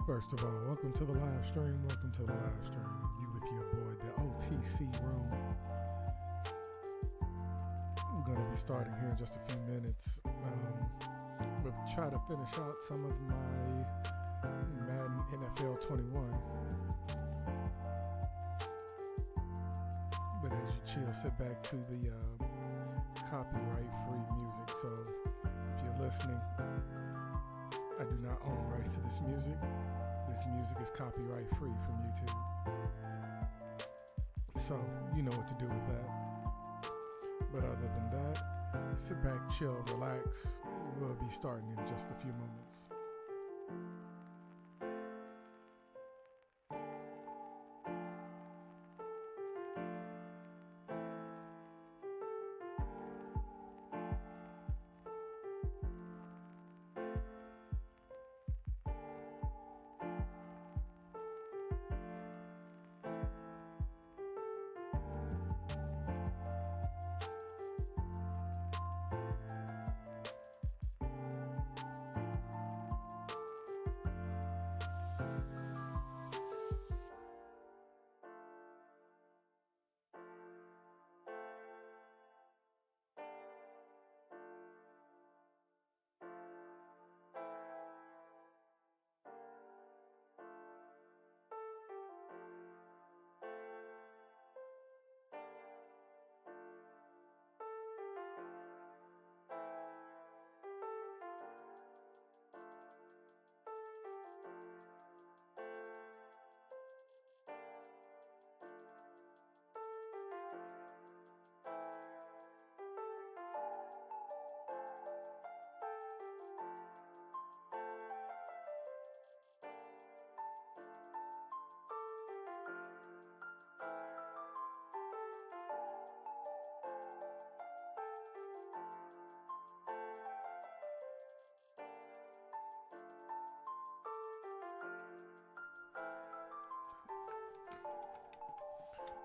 First of all, welcome to the live stream. Welcome to the live stream. You with your boy, the OTC room. I'm going to be starting here in just a few minutes. We'll try to finish out some of my Madden NFL 21. But as you chill, sit back to the copyright-free music. So if you're listening, I do not own rights to this music. This music is copyright free from YouTube. So you know what to do with that. But other than that, sit back, chill, relax. We'll be starting in just a few moments.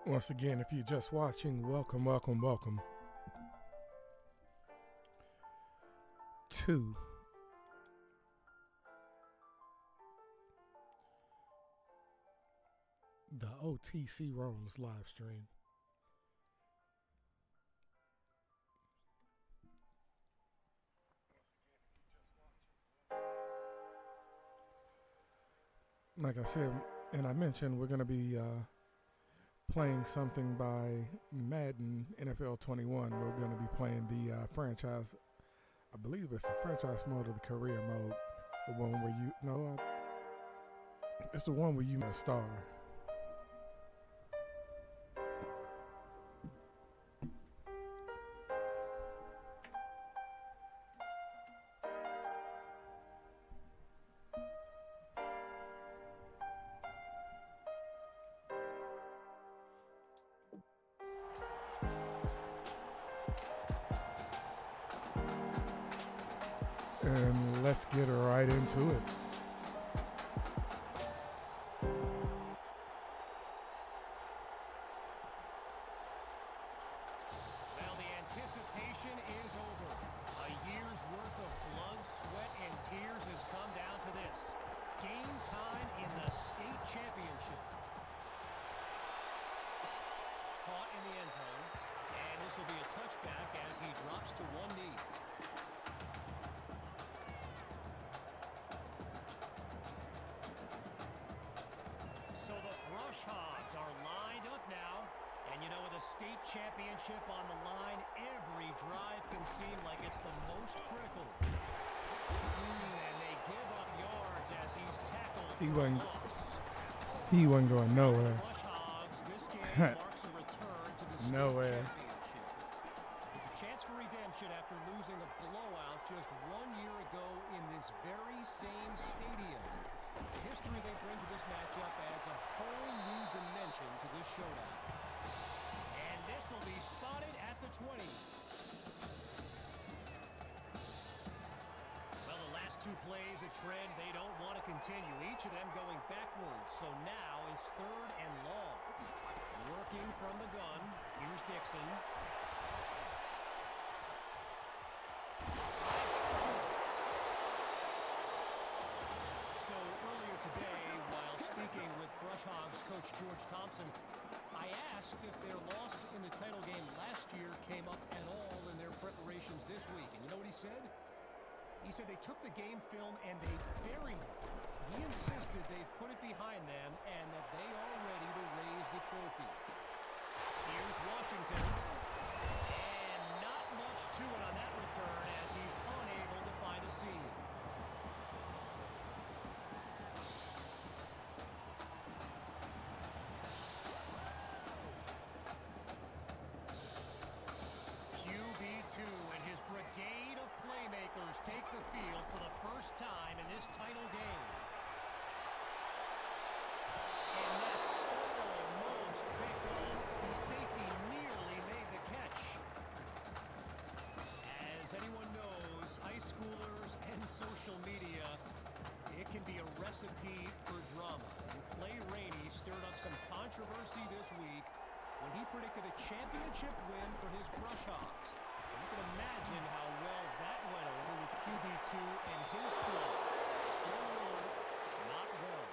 Once again, if you're just watching, welcome to the OTC Roams live stream. Like I said, and I mentioned, we're going to be playing something by Madden NFL 21. We're going to be playing the franchise. I believe it's the franchise mode or the career mode. The one where it's the one where you a star. And let's get right into it. Well, the anticipation is over. A year's worth of blood, sweat, and tears has come down to this. Game time in the state championship. Caught in the end zone, and this will be a touchback as he drops to one knee. So the Brush Hogs are lined up now. And you know, with a state championship on the line, every drive can seem like it's the most critical. And they give up yards as he's tackled for a loss. He wasn't going nowhere. Brush Hogs, this game marks a return to the state championship. It's a chance for redemption after losing a blowout just 1 year ago in this very same stadium. The history they bring to this matchup adds a whole new dimension to this showdown. And this will be spotted at the 20. Well, the last two plays, a trend they don't want to continue. Each of them going backwards. So now it's 3rd and long. Working from the gun. Here's Dixon. So earlier today, speaking with Brush Hogs coach George Thompson. I asked if their loss in the title game last year came up at all in their preparations this week. And you know what he said? He said they took the game film and they buried it. He insisted they've put it behind them and that they are ready to raise the trophy. Here's Washington. And not much to it on that return as he's unable to find a seam. QB2 and his brigade of playmakers take the field for the first time in this title game. And that's almost picked off. The safety nearly made the catch. As anyone knows, high schoolers and social media, it can be a recipe for drama. And Clay Rainey stirred up some controversy this week when he predicted a championship win for his Brush Hogs. You can imagine how well that went over with QB2 and his squad. Spoiler alert, not well.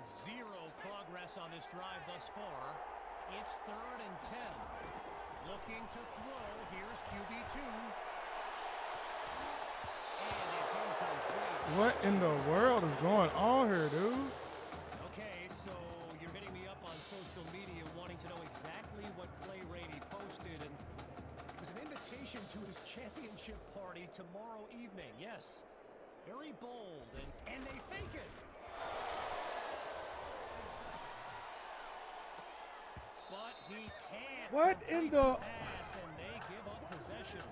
Zero progress on this drive thus far. It's 3rd and 10. Looking to throw. Here's QB2. And it's incomplete. What in the world is going on here, dude? Okay, so you're hitting me up on social media wanting to know exactly what Clay Rainey posted, and it was an invitation to his championship party tomorrow evening. Yes, very bold, and they fake it. But he can't. What in the... Pass, and they give up possession.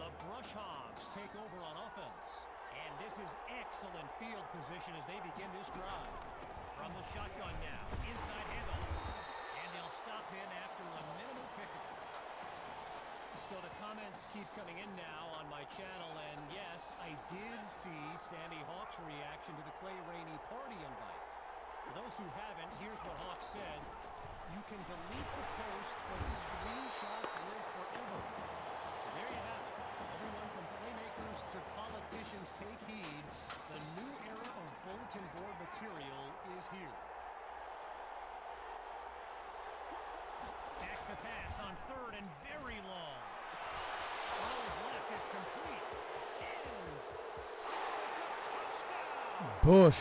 The Brush Hogs take over on offense. And this is excellent field position as they begin this drive. From the shotgun now, inside handoff. And they'll stop him after a minimal pickup. So the comments keep coming in now on my channel, and yes, I did see Sandy Hawk's reaction to the Clay Rainey party invite. For those who haven't, here's what Hawk said. You can delete the post, but screenshots live forever. So there you have it. Everyone from playmakers to politicians, take heed. The new era of bulletin board material is here. Back to pass on 3rd and very long. Throws left, it's complete. And it's a touchdown! Bush.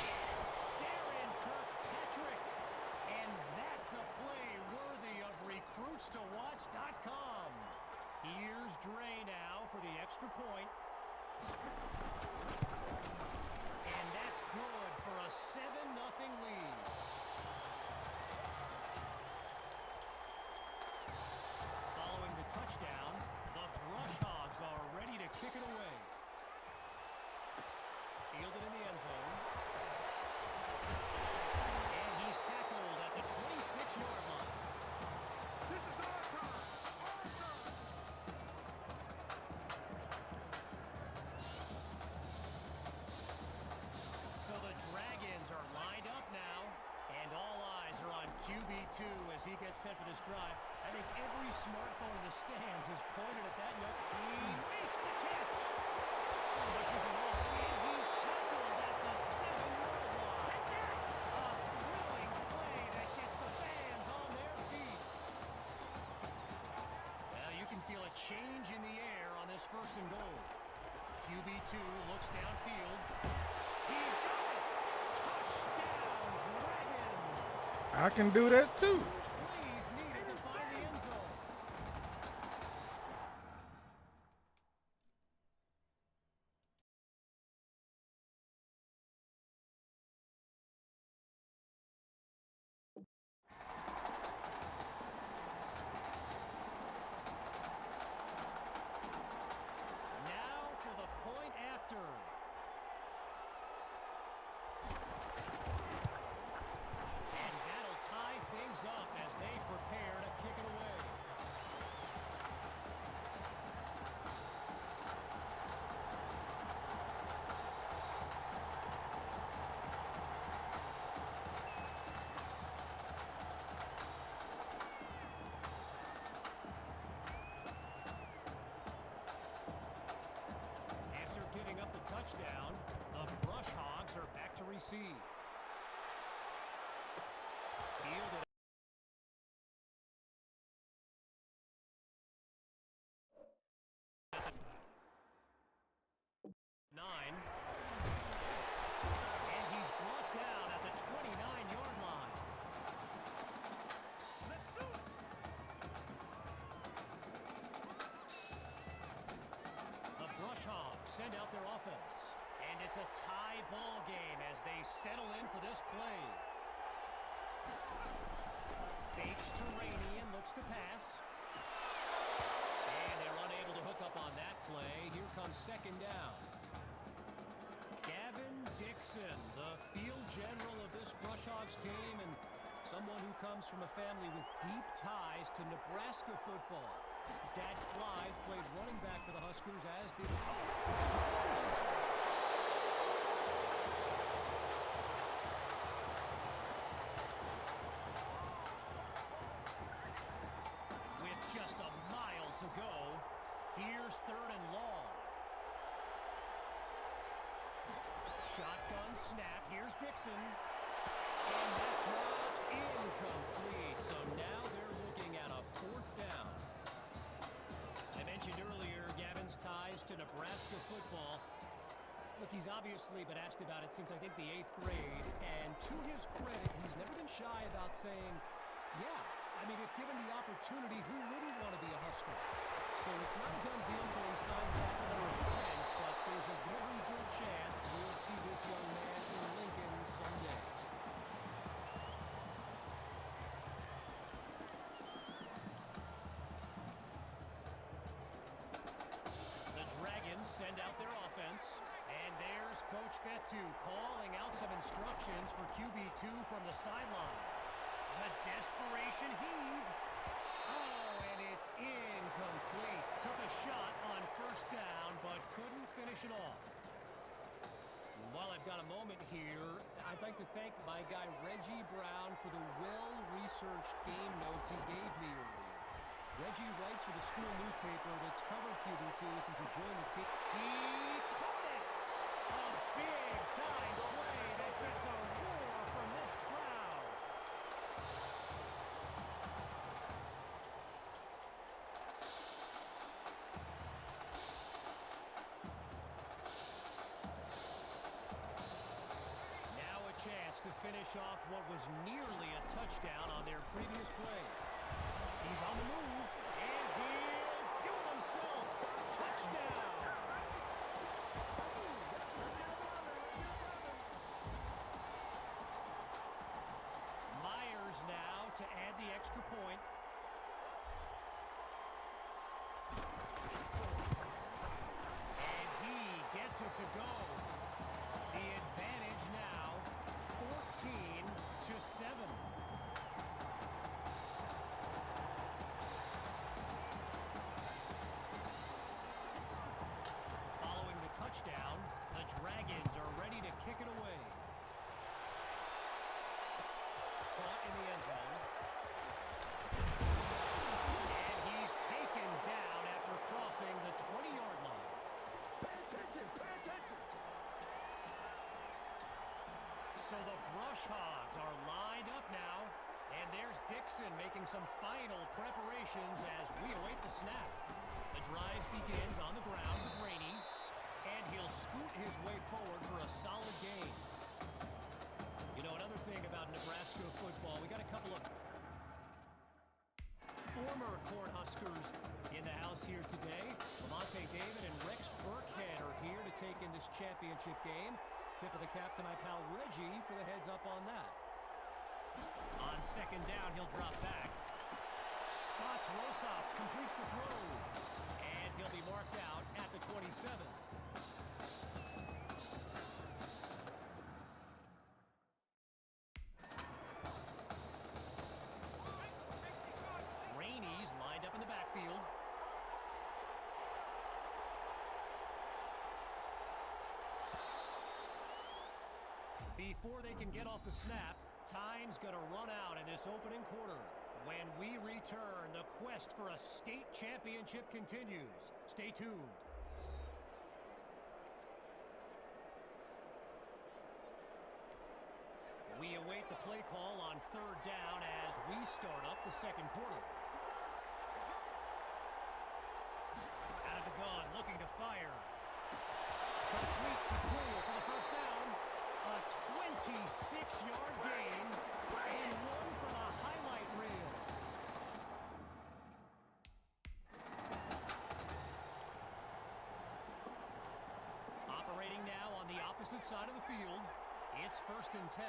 Darren Kirkpatrick. And that's a play worthy of recruitstowatch.com. Here's Dre now for the extra point. And that's good for a 7-0 lead. Following the touchdown, the Brush Hogs are ready to kick it away. Fielded in the end zone. And he's tackled at the 26-yard line. This is our turn. So the Dragons are lined up now, and all eyes are on QB2 as he gets set for this drive. I think every smartphone in the stands is pointed at that note. He makes the catch. Pushes it off, and he's tackled at the 7-yard line. A thrilling play that gets the fans on their feet. Now you can feel a change in the air on this 1st and goal. QB2 looks downfield. He's got it! Touchdown, Dragons! I can do that too. Plays needed to find the end zone. Now for the point after. And that'll tie things up as touchdown. The Brush Hogs are back to receive. Fielded. Nine. And he's brought down at the 29-yard line. Let's do it. The Brush Hogs send out their offense. And it's a tie ball game as they settle in for this play. Fakes to Rainey and looks to pass. And they're unable to hook up on that play. Here comes second down. Gavin Dixon, the field general of this Brush Hogs team and someone who comes from a family with deep ties to Nebraska football. His dad, Clyde, played running back for the Huskers, as did... With just a mile to go, here's third and long. Shotgun snap. Here's Dixon. And that drops incomplete. So now they're looking at a fourth down. I mentioned earlier Gavin's ties to Nebraska football. Look, he's obviously been asked about it since I think the 8th grade. And to his credit, he's never been shy about saying, yeah, I mean, if given the opportunity, who wouldn't want to be a Husker? So it's not a done deal until he signs that letter of intent, but there's a very good chance we'll see this young man in Lincoln someday. The Dragons send out their offense, and there's Coach Fetu calling out some instructions for QB2 from the sideline. The desperation heave. Oh, and it's incomplete. Took a shot on first down, but couldn't finish it off. While I've got a moment here, I'd like to thank my guy Reggie Brown for the well-researched game notes he gave me earlier. Reggie writes for the school newspaper that's covered QB2 since he joined the team. He caught it! A big-time play that gets a roar from this crowd. Now a chance to finish off what was nearly a touchdown on their previous play. He's on the move, and he'll do it himself. Touchdown! Myers now to add the extra point. And he gets it to go. The advantage now 14-7. Touchdown, the Dragons are ready to kick it away. Caught in the end zone. And he's taken down after crossing the 20-yard line. Pay attention, pay attention. So the Brush Hogs are lined up now, and there's Dixon making some final preparations as we await the snap. The drive begins on the ground with Rainey. And he'll scoot his way forward for a solid gain. You know, another thing about Nebraska football, we got a couple of former Cornhuskers in the house here today. Lavonte David and Rex Burkhead are here to take in this championship game. Tip of the cap to my pal Reggie for the heads up on that. On second down, he'll drop back. Spots Rosas, completes the throw. And he'll be marked out at the 27. Rainey's lined up in the backfield. Before they can get off the snap, time's going to run out in this opening quarter. When we return, the quest for a state championship continues. Stay tuned. We await the play call on third down as we start up the second quarter. Out of the gun, looking to fire. Complete to Poole for the first down. A 26-yard gain and one for the highlight reel. Operating now on the opposite side of the field. It's 1st and 10.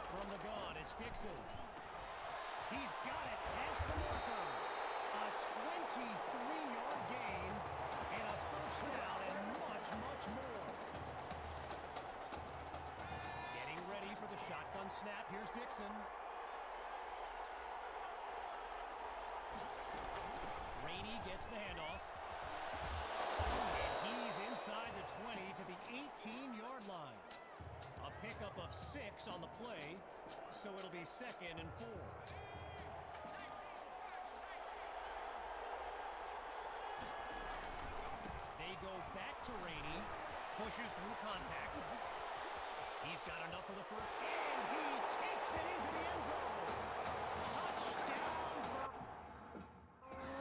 From the gun, it's Dixon. He's got it past the marker. A 23-yard gain and a first down and much, much more. Getting ready for the shotgun snap. Here's Dixon. Rainey gets the handoff. And he's inside the 20 to the 18-yard line. A pickup of 6 on the play, so it'll be 2nd and 4. They go back to Rainey, pushes through contact. He's got enough for the first, and he takes it into the end zone. Touchdown,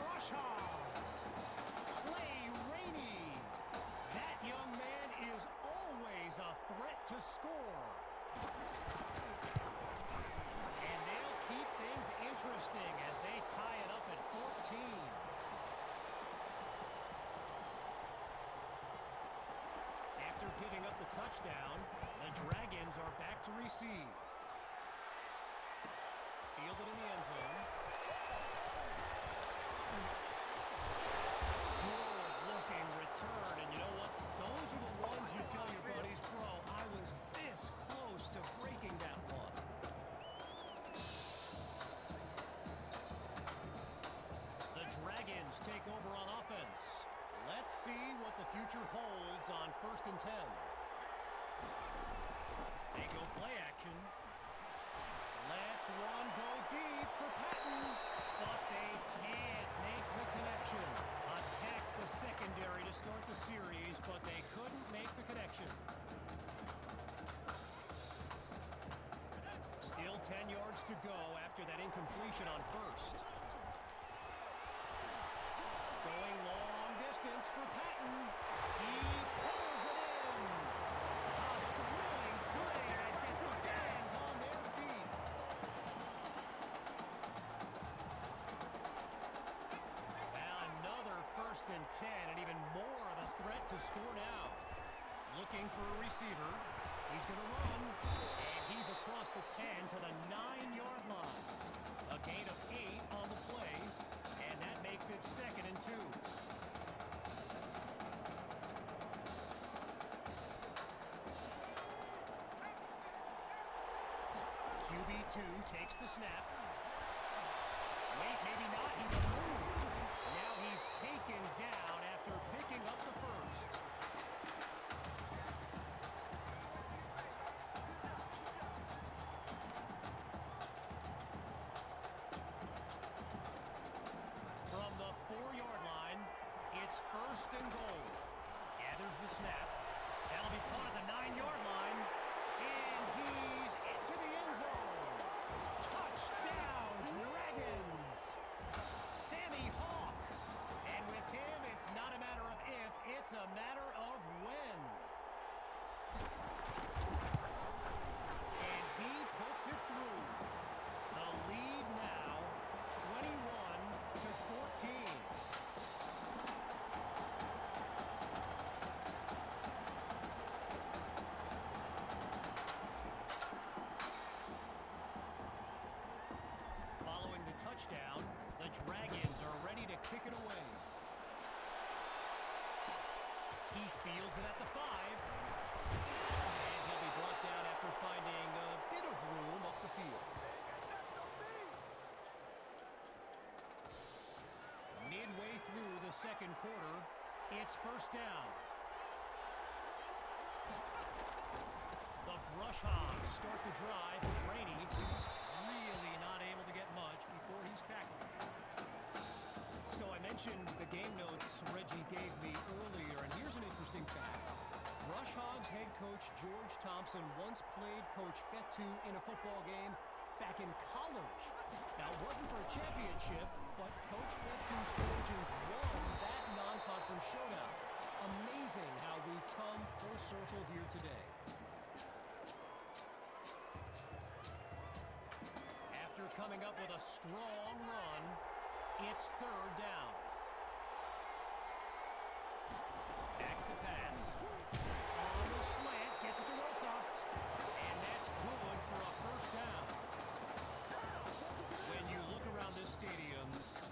Rushhogs. Play Rainey. That young man is always a threat to score. And they'll keep things interesting as they tie it up at 14. After giving up the touchdown, the Dragons are back to receive. Fielded in the end zone. Good-looking return, and you know what? Those are the ones you tell your buddies, bro, I was this close to breaking that one. The Dragons take over on offense. Let's see what the future holds on 1st and 10. They go play action. Let's run, go deep for Patton, but they can't make the connection. Attack the secondary to start the series, but they couldn't make the connection. Still 10 yards to go after that incompletion on 1st. Going long distance for Patton. He pulls it in. A thrilling play that gets the fans on their feet. Another 1st and 10, and even more of a threat to score now. Looking for a receiver. He's going to run, and he's across the 10 to the 9-yard line. A gain of 8 on the play, and that makes it 2nd and 2. QB2 takes the snap. Wait, maybe not. He's a move. Now he's taken down after picking up the first. From the 4-yard line, it's 1st and goal. Gathers the snap. That'll be caught at the 9-yard line. And he's into the end zone. Touchdown, Dragons. Sammy Hawk. And with him, it's not a matter of if, it's a matter of when. And he puts it through. The lead now, 21-14. Following the touchdown, the Dragons are ready to kick it away. He fields it at the 5. And he'll be brought down after finding a bit of room up the field. Midway through the second quarter, it's 1st down. The Brushhogs start the drive with Rainey. Really not able to get much before he's tackled. So I mentioned the game notes Reggie gave me earlier, and here's an interesting fact. Rush Hogs head coach George Thompson once played Coach Fetu in a football game back in college. Now, it wasn't for a championship, but Coach Fetu's Trojans won that non-conference showdown. Amazing how we've come full circle here today. After coming up with a strong run, it's third down. Back to pass. On the slant, gets it to Rosas. And that's good for a first down. When you look around this stadium,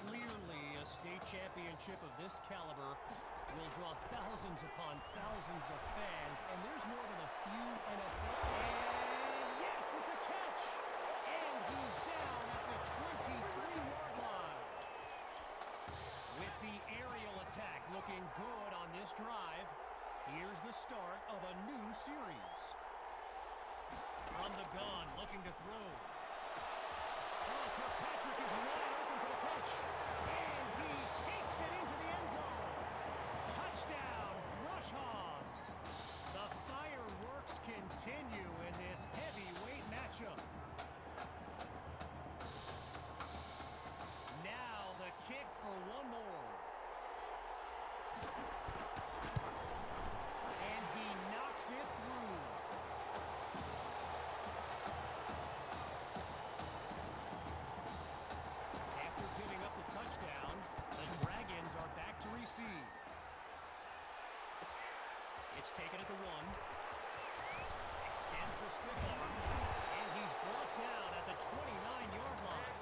clearly a state championship of this caliber will draw thousands upon thousands of fans, and there's more than a few NFL. And yes, it's a catch! And he's down at the 23-yard line. With the aerial attack looking good on this drive, here's the start of a new series. From the gun, looking to throw. Oh, Kirkpatrick is wide open for the catch. And he takes it into the end zone. Touchdown, Rush Hogs. The fireworks continue in this heavyweight matchup. Now the kick for one more. And he knocks it through. After giving up the touchdown, the Dragons are back to receive. It's taken at the 1. Extends the stiff arm. And he's brought down at the 29-yard line.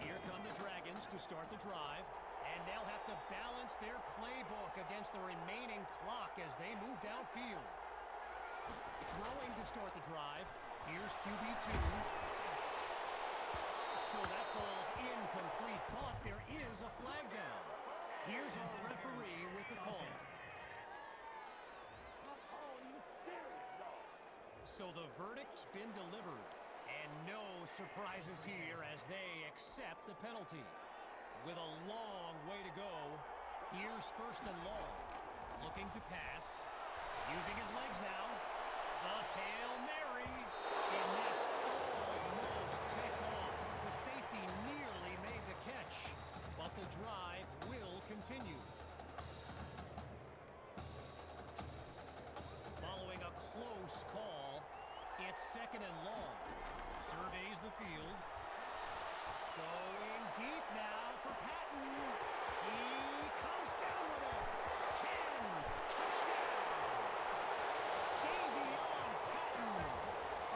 Here come the Dragons to start the drive. And they'll have to balance their playbook against the remaining clock as they move downfield. Throwing to start the drive. Here's QB2. So that falls incomplete, but there is a flag down. Here's our referee with the call. So the verdict's been delivered, and no surprises here as they accept the penalty. With a long way to go, here's first and long. Looking to pass. Using his legs now. The Hail Mary. And that's almost picked off. The safety nearly made the catch. But the drive will continue. Following a close call, it's second and long. Surveys the field. Going deep now for Patton. He comes down with it. 10. Touchdown. Davion Patton.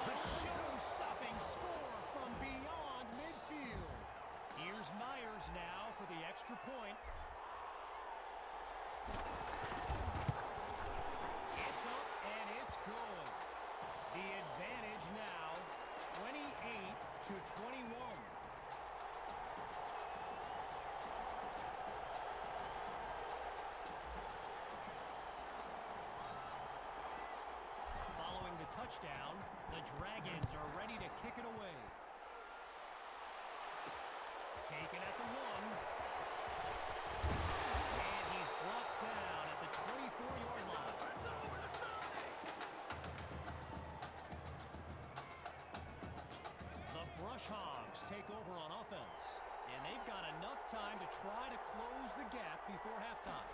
A show-stopping score from beyond midfield. Here's Myers now for the extra point. It's up and it's good. The advantage now 28-21. Touchdown, the Dragons are ready to kick it away. Taken at the 1. And he's brought down at the 24-yard line. The Brush Hogs take over on offense. And they've got enough time to try to close the gap before halftime.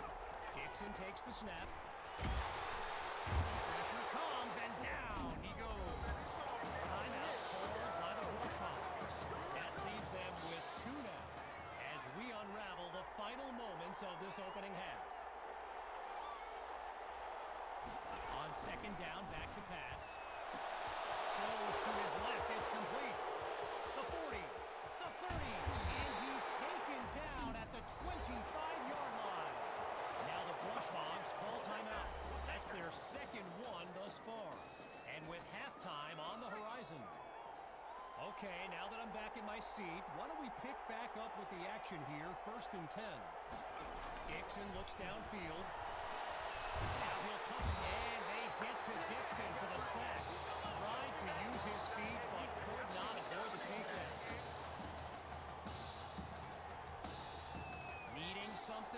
Dixon takes the snap. Pressure comes and down he goes. Timeout called by the Rush Hogs. That leaves them with 2 now as we unravel the final moments of this opening half. On second down, back to pass. Goes to his left, it's complete. The 40, the 30, and he's taken down at the 25-yard line. Now the Brush Hogs call timeout. That's their second one thus far. And with halftime on the horizon. Okay, now that I'm back in my seat, why don't we pick back up with the action here, first and 10. Dixon looks downfield. Now he'll tuck, and they get to Dixon for the sack. Tried to use his feet, but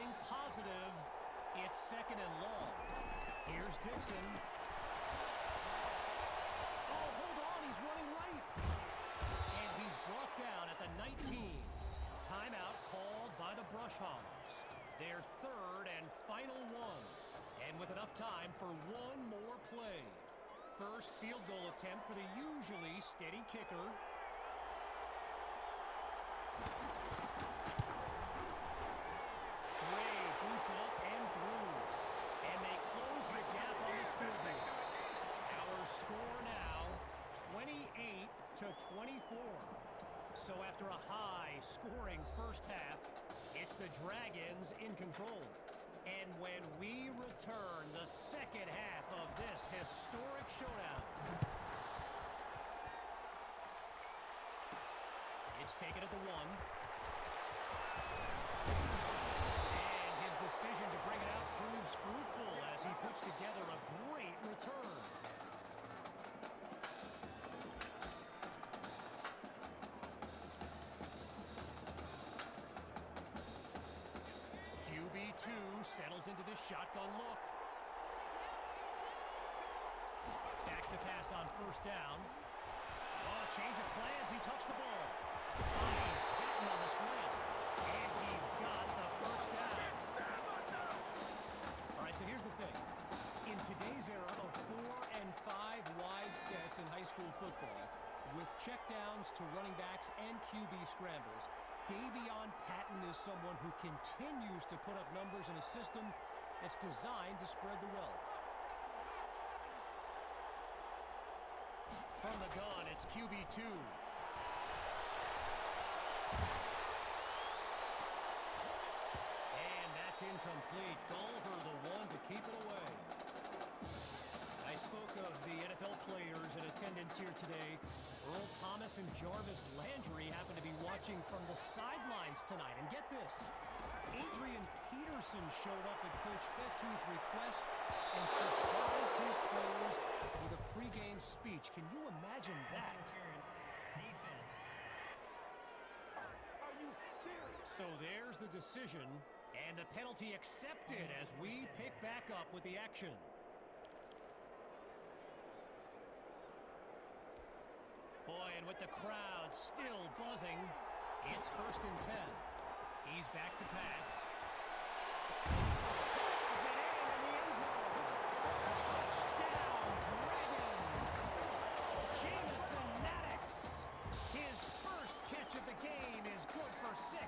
Anything positive, it's second and long. Here's Dixon. Oh, hold on, he's running right. And he's brought down at the 19. Timeout called by the Brush Hogs. Their third and final one. And with enough time for one more play. First field goal attempt for the usually steady kicker. Dre boots it up and through. And they close the gap on the scoreboard. Our score now, 28-24. So after a high-scoring first half, it's the Dragons in control. And when we return, the second half of this historic showdown. It's taken at the 1. And his decision to bring it out proves fruitful as he puts together a great return. QB2 settles into this shotgun look. Back to pass on first down. Oh, change of plans. He touched the ball. Finds Patton on the slant. And he's got the first down. All right, so here's the thing. In today's era of 4 and 5 wide sets in high school football, with checkdowns to running backs and QB scrambles, Davion Patton is someone who continues to put up numbers in a system that's designed to spread the wealth. From the gun, it's QB2. And that's incomplete. Golver, the one to keep it away. I spoke of the NFL players in attendance here today. Earl Thomas and Jarvis Landry happen to be watching from the sidelines tonight. And get this, Adrian Peterson showed up at Coach Fettu's request and surprised his players with a pregame speech. Can you imagine that? Defense. Are you serious? So there's the decision, and the penalty accepted as we pick back up with the action. Boy, and with the crowd still buzzing, it's first and 10. He's back to pass. Pulls it in the end zone. Touchdown, Dragons! Jamison Maddox. His first catch of the game is good for 6.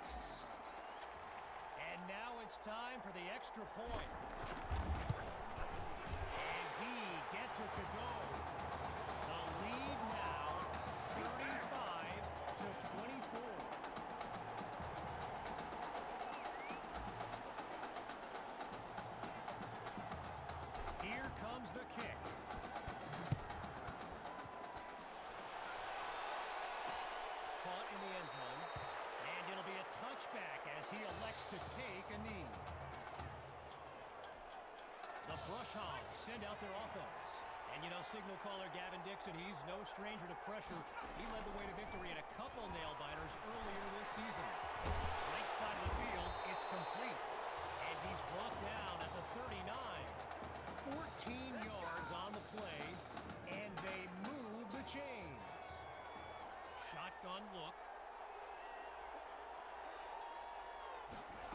And now it's time for the extra point. And he gets it to go. The lead now, 35-24. Here comes the kick. Caught in the end zone. And it'll be a touchback as he elects to take a knee. The Brush Hogs send out their offense. And you know, signal caller Gavin Dixon, he's no stranger to pressure. He led the way to victory in a couple nail-biters earlier this season. Right side of the field, it's complete. And he's brought down at the 39. 14 yards on the play, and they move the chains. Shotgun look.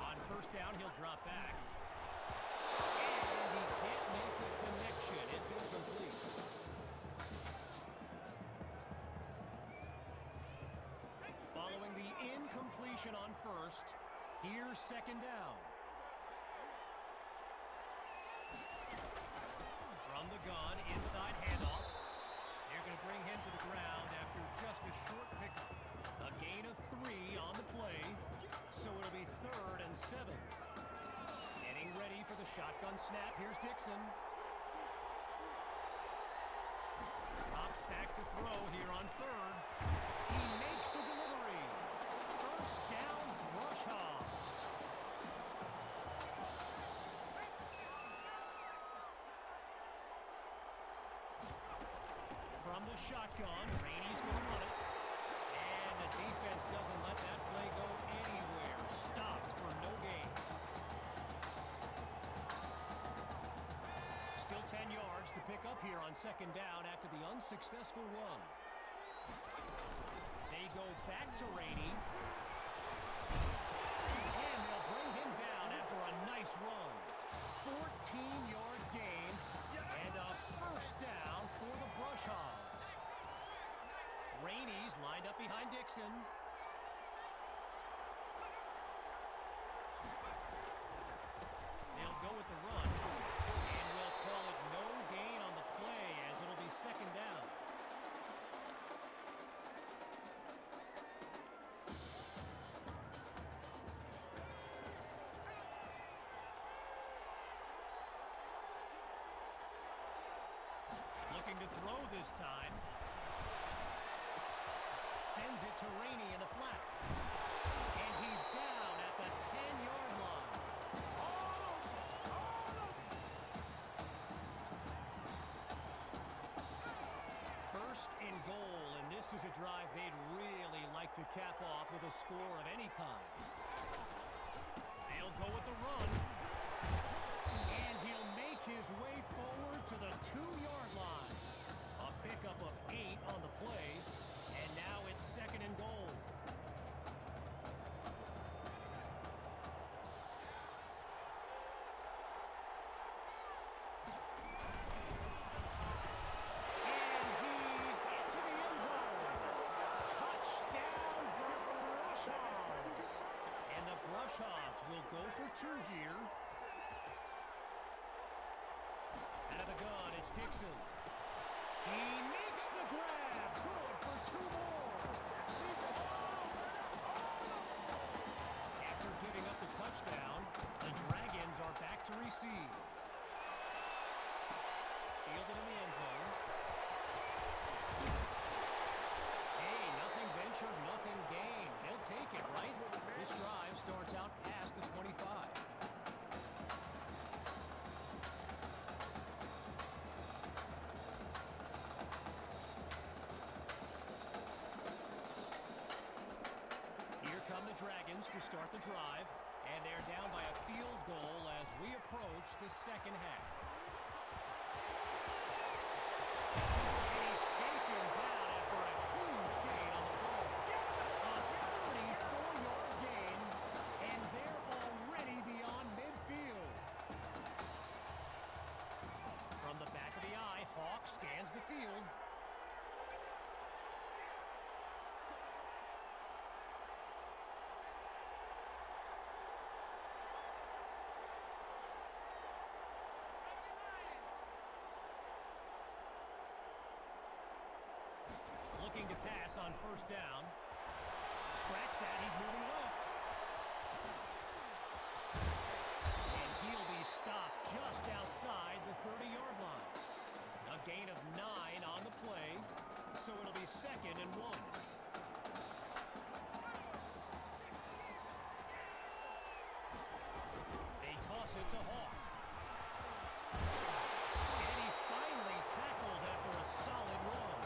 On first down, he'll drop back. And he can't make the connection. It's incomplete. Following the incompletion on first, here's second down. From the gun, inside handoff. They're going to bring him to the ground after just a short pickup. A gain of 3 on the play, so it'll be 3rd and 7. Getting ready for the shotgun snap. Here's Dixon. Pops back to throw here on 3rd. He makes the delivery. First down, Brush Hogs. From the shotgun, Rainey's going to run it. And the defense doesn't let that play go anywhere. Stopped for no gain. Still 10 yards to pick up here on second down after the unsuccessful run. They go back to Rainey. And they'll bring him down after a nice run. 14 yards gain and a first down for the Brush Hogs. Rainey's lined up behind Dixon. They'll go with the run. And we'll call it no gain on the play as it'll be second down. Looking to throw this time. Sends it to Rainey in the flat. And he's down at the 10-yard line. First and goal, and this is a drive they'd really like to cap off with a score of any kind. They'll go with the run. And he'll make his way forward to the 2-yard line. A pickup of 8 on the play, and now it's second and goal. And he's into the end zone. Touchdown, Brush Hogs. And the Brush Hogs will go for 2 here. Out of the gun, it's Dixon. He makes the grab. Good for 2 more. After giving up the touchdown, the Dragons are back to receive. Fielded in the end zone. Hey, nothing ventured, nothing gained. They'll take it, right? This drive starts out past the 25. Dragons to start the drive, and they're down by a field goal as we approach the second half. And he's taken down after a huge gain on the play. A 34-yard gain, and they're already beyond midfield. From the back of the eye, Hawk scans the field. Looking to pass on first down. Scratch that, he's moving left. And he'll be stopped just outside the 30-yard line. A gain of 9 on the play, so it'll be second and 1. They toss it to Hawk. And he's finally tackled after a solid run.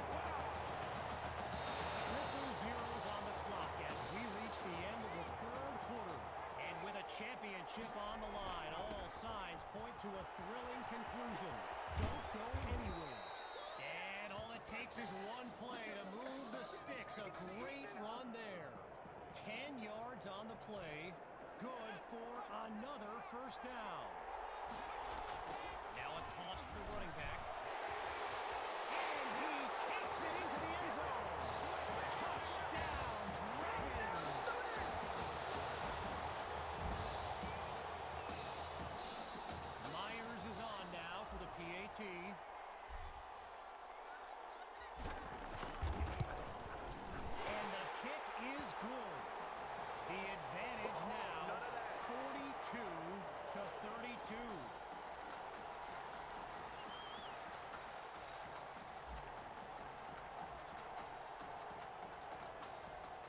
Triple zeros on the clock as we reach the end of the third quarter. And with a championship on the line, all signs point to a thrilling conclusion. Don't go anywhere. And all it takes is one play to move the sticks. A great run there. 10 yards on the play. Good for another first down. Now a toss to the running back. And he takes it into the end zone. Touchdown, Dragons! Myers is on now for the PAT. And the kick is good. The advantage now, 42-32.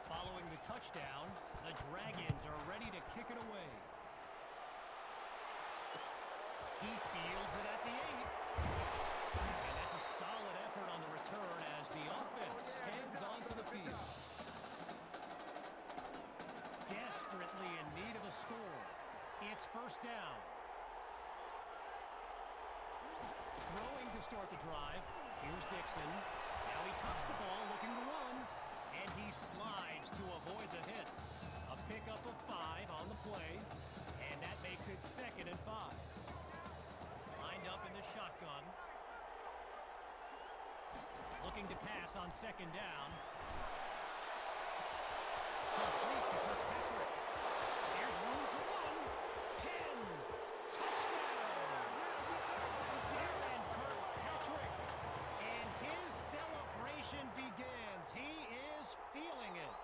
Following the touchdown, the Dragons are ready to kick it away. He fields it at the 8. And that's a solid effort on the return as the offense heads onto the field. Desperately in need of a score. It's first down. to start the drive. Here's Dixon. Now he tucks the ball, looking to run. And he slides to avoid the hit. A pickup of 5 on the play. And that makes it 2nd and 5. Lined up in the shotgun. Looking to pass on 2nd down. Complete to Kirkpatrick. There's room to run. 10. Touchdown. Darren Kirkpatrick. And his celebration begins. He is feeling it.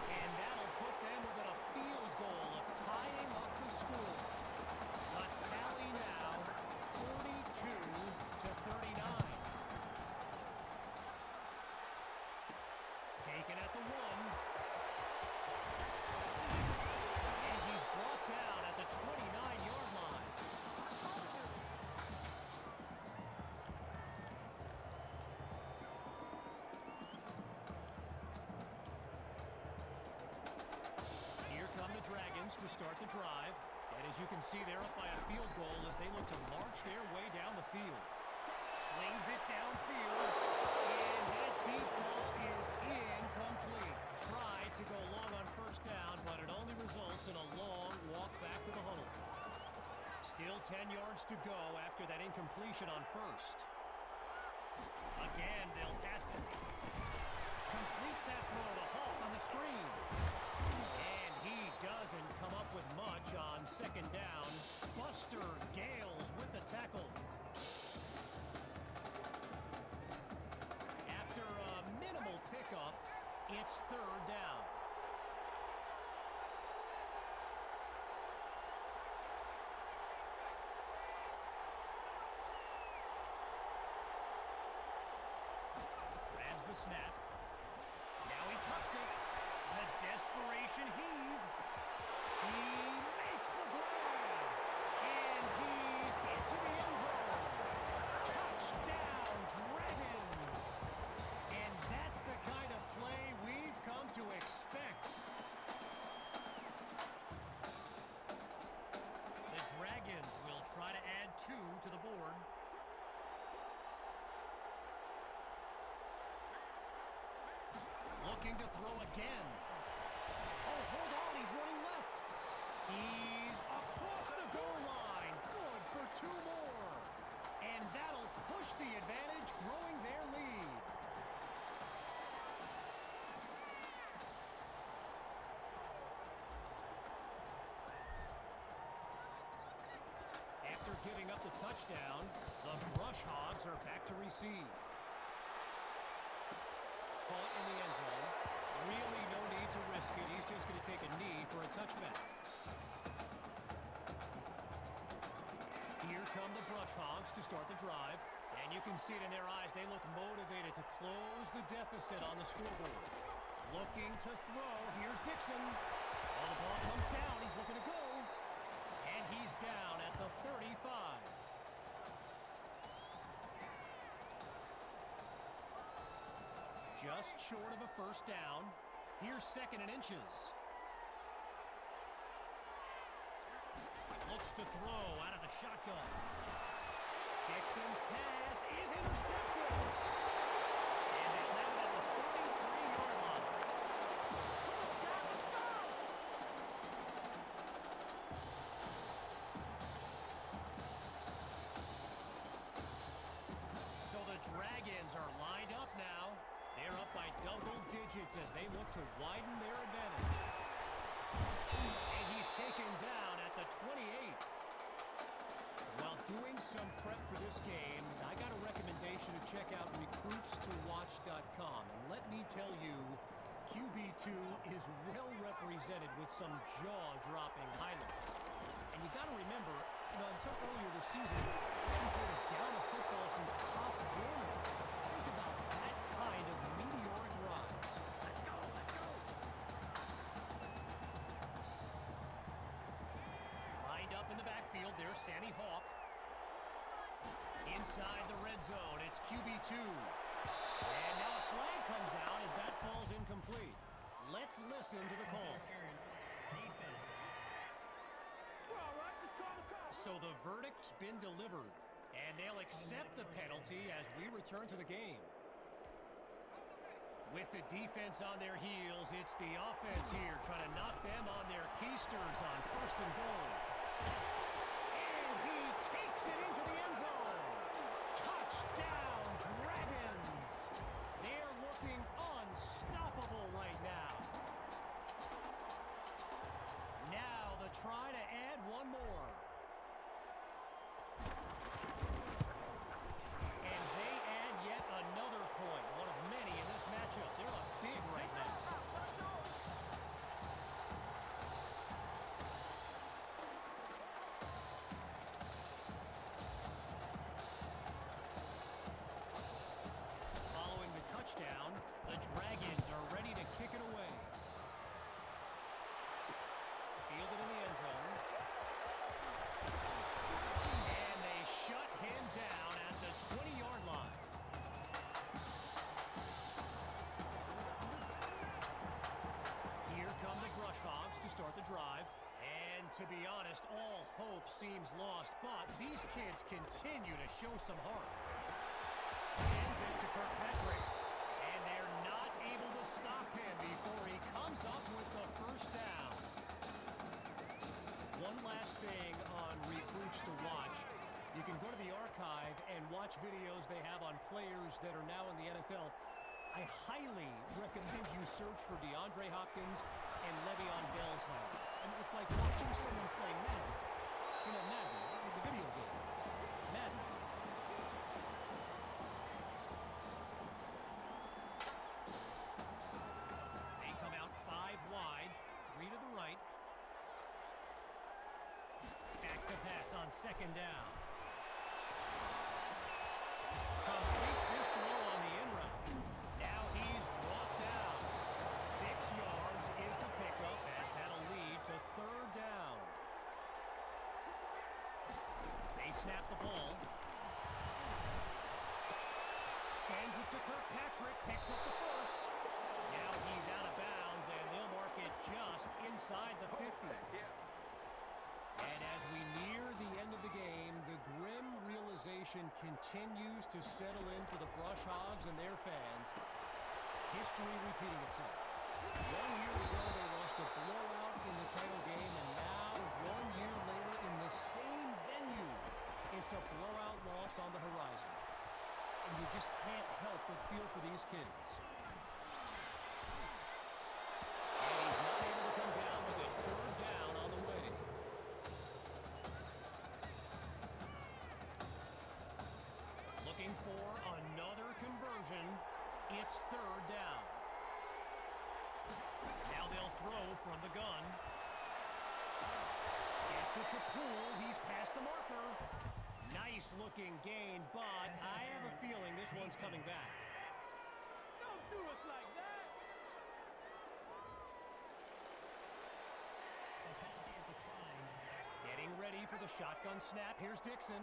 And that'll put them within a field goal of tying up the score. The tally now 42-39. Taken at the 1. And he's brought down at the 29-yard line. Here come the Dragons to start the drive. And as you can see, they're up by a field goal as they look to march their way down the field. Slings it downfield, and that deep ball is incomplete. Tried to go long on 1st down, but it only results in a long walk back to the huddle. Still 10 yards to go after that incompletion on 1st. Again, they'll pass it. Completes that throw to Hawk on the screen. And he doesn't come up with much on 2nd down. Buster Gales with the tackle. After a minimal pickup, it's 3rd down. Grabs the snap. Now he tucks it. The desperation heave. He makes the grab. And he's into the end zone. Touchdown, Dragons. And that's the kind of play we've come to expect. The Dragons will try to add 2 to the board. Looking to throw again. Oh, hold on, he's running left. He's across the goal line. Good for 2 more. And that'll push the advantage, growing their lead. After giving up the touchdown, the Brush Hogs are back to receive. Caught in the end zone. Really no need to risk it. He's just going to take a knee for a touchback. Here come the Brush Hogs to start the drive. And you can see it in their eyes. They look motivated to close the deficit on the scoreboard. Looking to throw. Here's Dixon. Oh, the ball comes down. He's looking to go. And he's down at the 35. Just short of a 1st down. Here's 2nd and inches. Looks to throw out of the shotgun. Dixon's pass is intercepted. And they have it at the 33-yard line. So the Dragons are lined up now. They're up by double digits as they look to widen their advantage. And he's taken down at the 28. While doing some prep for this game, I got a recommendation to check out recruitstowatch.com. And let me tell you, QB2 is well represented with some jaw-dropping highlights. And you got to remember, until earlier this season, they hadn't played down a football since Pop Warner. Think about that kind of meteoric rise. Let's go, let's go! Lined up in the backfield, there's Sammy Hawk. Inside the red zone, it's QB2. And now a flag comes out as that falls incomplete. Let's listen to the call. Interference. Defense. So the verdict's been delivered, and they'll accept the penalty as we return to the game. With the defense on their heels, it's the offense here trying to knock them on their keisters on 1st and goal. And he takes it into the end zone. Touchdown, Dragons! They're looking unstoppable right now. Now the try to add one more. And they add yet another point, one of many in this matchup. They're up big right now. Following the touchdown, the Dragons are ready to kick it away. Fielded in the end zone. And they shut him down at the 20-yard line. Here come the Brush Hogs to start the drive. And to be honest, all hope seems lost, but these kids continue to show some heart. Sends it to Kirkpatrick, and they're not able to stop him before he comes up with the first down. One last thing on recruits to watch. You can go to the archive and watch videos they have on players that are now in the NFL. I highly recommend you search for DeAndre Hopkins and Le'Veon Bell's highlights. I mean, it's like watching someone play Madden. You know, Madden, the video game. Madden. They come out 5 wide, 3 to the right. Back to pass on 2nd down. Completes this throw on the end route. Now he's brought down. 6 yards is the pickup as that'll lead to 3rd down. They snap the ball. Sends it to Kirkpatrick, picks up the first. Now he's out of bounds, and they'll mark it just inside the 50. And as we near the end of the game, the grim realization continues to settle in for the Brush Hogs and their fans. History repeating itself. 1 year ago, they lost a blowout in the title game, and now, 1 year later, in the same venue, it's a blowout loss on the horizon. And you just can't help but feel for these kids. And he's not able to come down with it. 3rd down on the way. Looking for another conversion. It's 3rd down. Now they'll throw from the gun. Gets it to Poole. He's past the marker. Nice looking gain, but I have a feeling this one's coming back. Don't do us like that. The penalty is declined. Getting ready for the shotgun snap. Here's Dixon.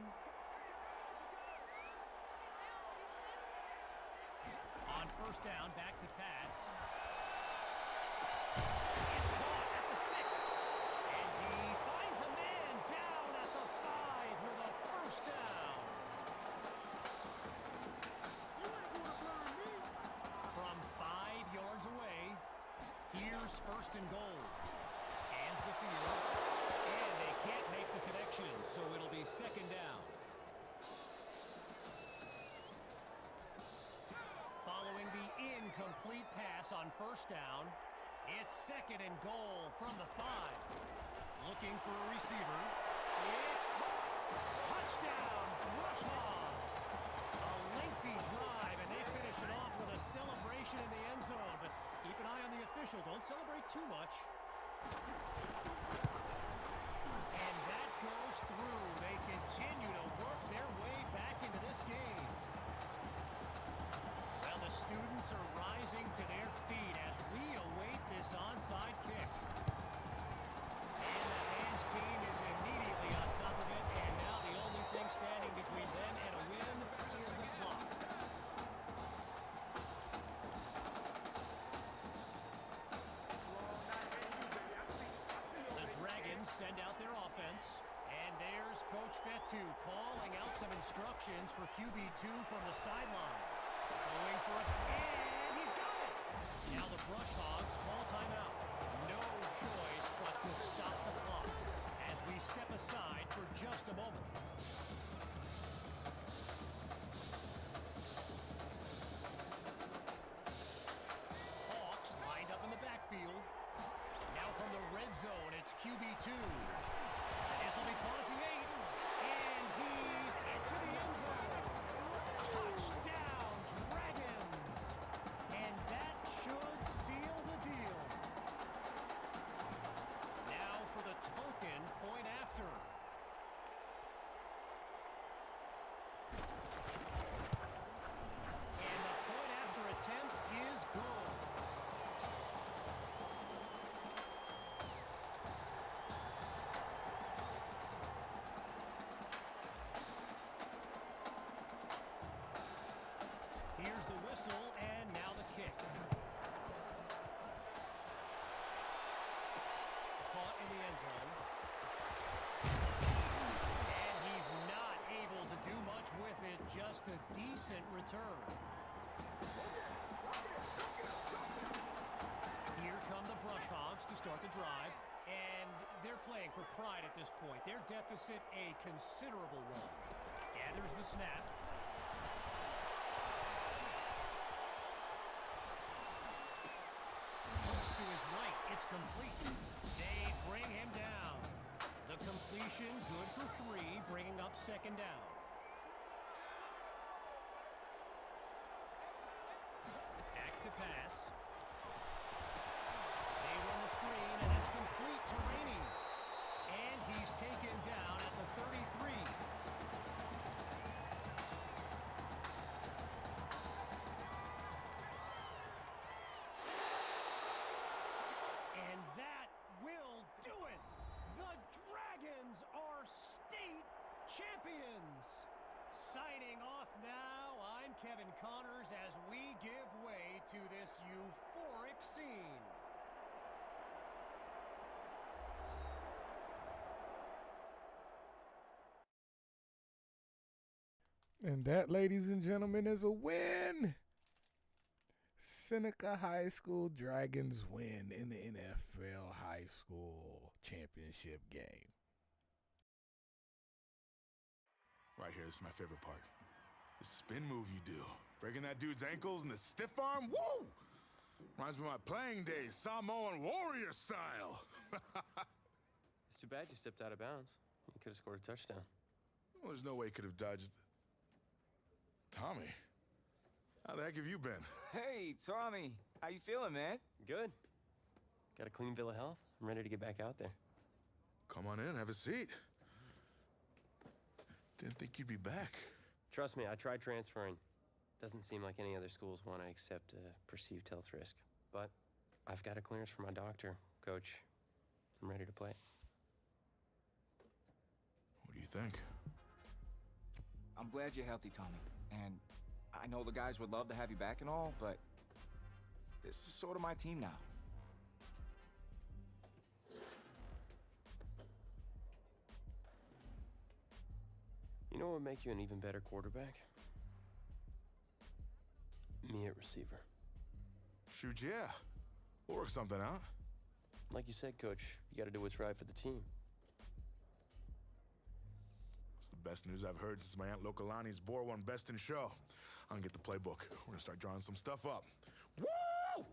On 1st down, back to pass. It's caught at the 6. And he finds a man down at the 5 with a 1st down. You ain't gonna burn me. From 5 yards away, here's 1st and goal. Scans the field, and they can't make the connection, so it'll be 2nd down. Following the incomplete pass on 1st down, it's 2nd and goal from the 5. Looking for a receiver. It's caught. Touchdown, Brush Hogs. A lengthy drive, and they finish it off with a celebration in the end zone. But keep an eye on the official. Don't celebrate too much. And that goes through. They continue to work their way back into this game. Well, the students are rising to their feet as we await this onside kick. And the Hands team is immediately on top of it, and now the only thing standing between them and a win is the clock. The Dragons send out their offense, and there's Coach QB2 calling out some instructions for QB2 from the sideline. Going for it, and he's got it! Now the Brush Hogs call timeout. No choice but to stop the clock as we step aside for just a moment. Hawks lined up in the backfield. Now from the red zone, it's QB2. This will be caught at the 8, and he's into the end zone. Touchdown, Dragons! And that should seal the deal. Now for the token point after. And the point after attempt is good. Here's the whistle, and now the kick. Caught in the end zone. And he's not able to do much with it, just a decent return. Here come the Brush Hogs to start the drive, and they're playing for pride at this point. Their deficit a considerable one. Gathers the snap. Looks to his right, it's complete. They bring him down. The completion good for 3, bringing up second down. Back to pass. They run the screen, and it's complete to Rainey. And he's taken down at the 33. And that will do it. The Dragons are state champions. Signing off now, I'm Kevin Connors as we give way to this euphoric scene. And that, ladies and gentlemen, is a win. Seneca High School Dragons win in the NFL High School Championship game. Right here, this is my favorite part. The spin move you do. Breaking that dude's ankles and the stiff arm, woo! Reminds me of my playing days, Samoan warrior style. It's too bad you stepped out of bounds. You could have scored a touchdown. Well, there's no way he could have dodged. Tommy, how the heck have you been? Hey, Tommy. How you feeling, man? Good. Got a clean bill of health. I'm ready to get back out there. Come on in, have a seat. Didn't think you'd be back. Trust me, I tried transferring. Doesn't seem like any other schools want to accept a perceived health risk. But I've got a clearance from my doctor, Coach. I'm ready to play. What do you think? I'm glad you're healthy, Tommy. And I know the guys would love to have you back and all, but this is sort of my team now. You know what would make you an even better quarterback? Me at receiver. Shoot, yeah. We'll work something out. Like you said, Coach, you got to do what's right for the team. It's the best news I've heard since my Aunt Lokalani's Boar won Best in Show. I'm gonna get the playbook. We're gonna start drawing some stuff up. Woo!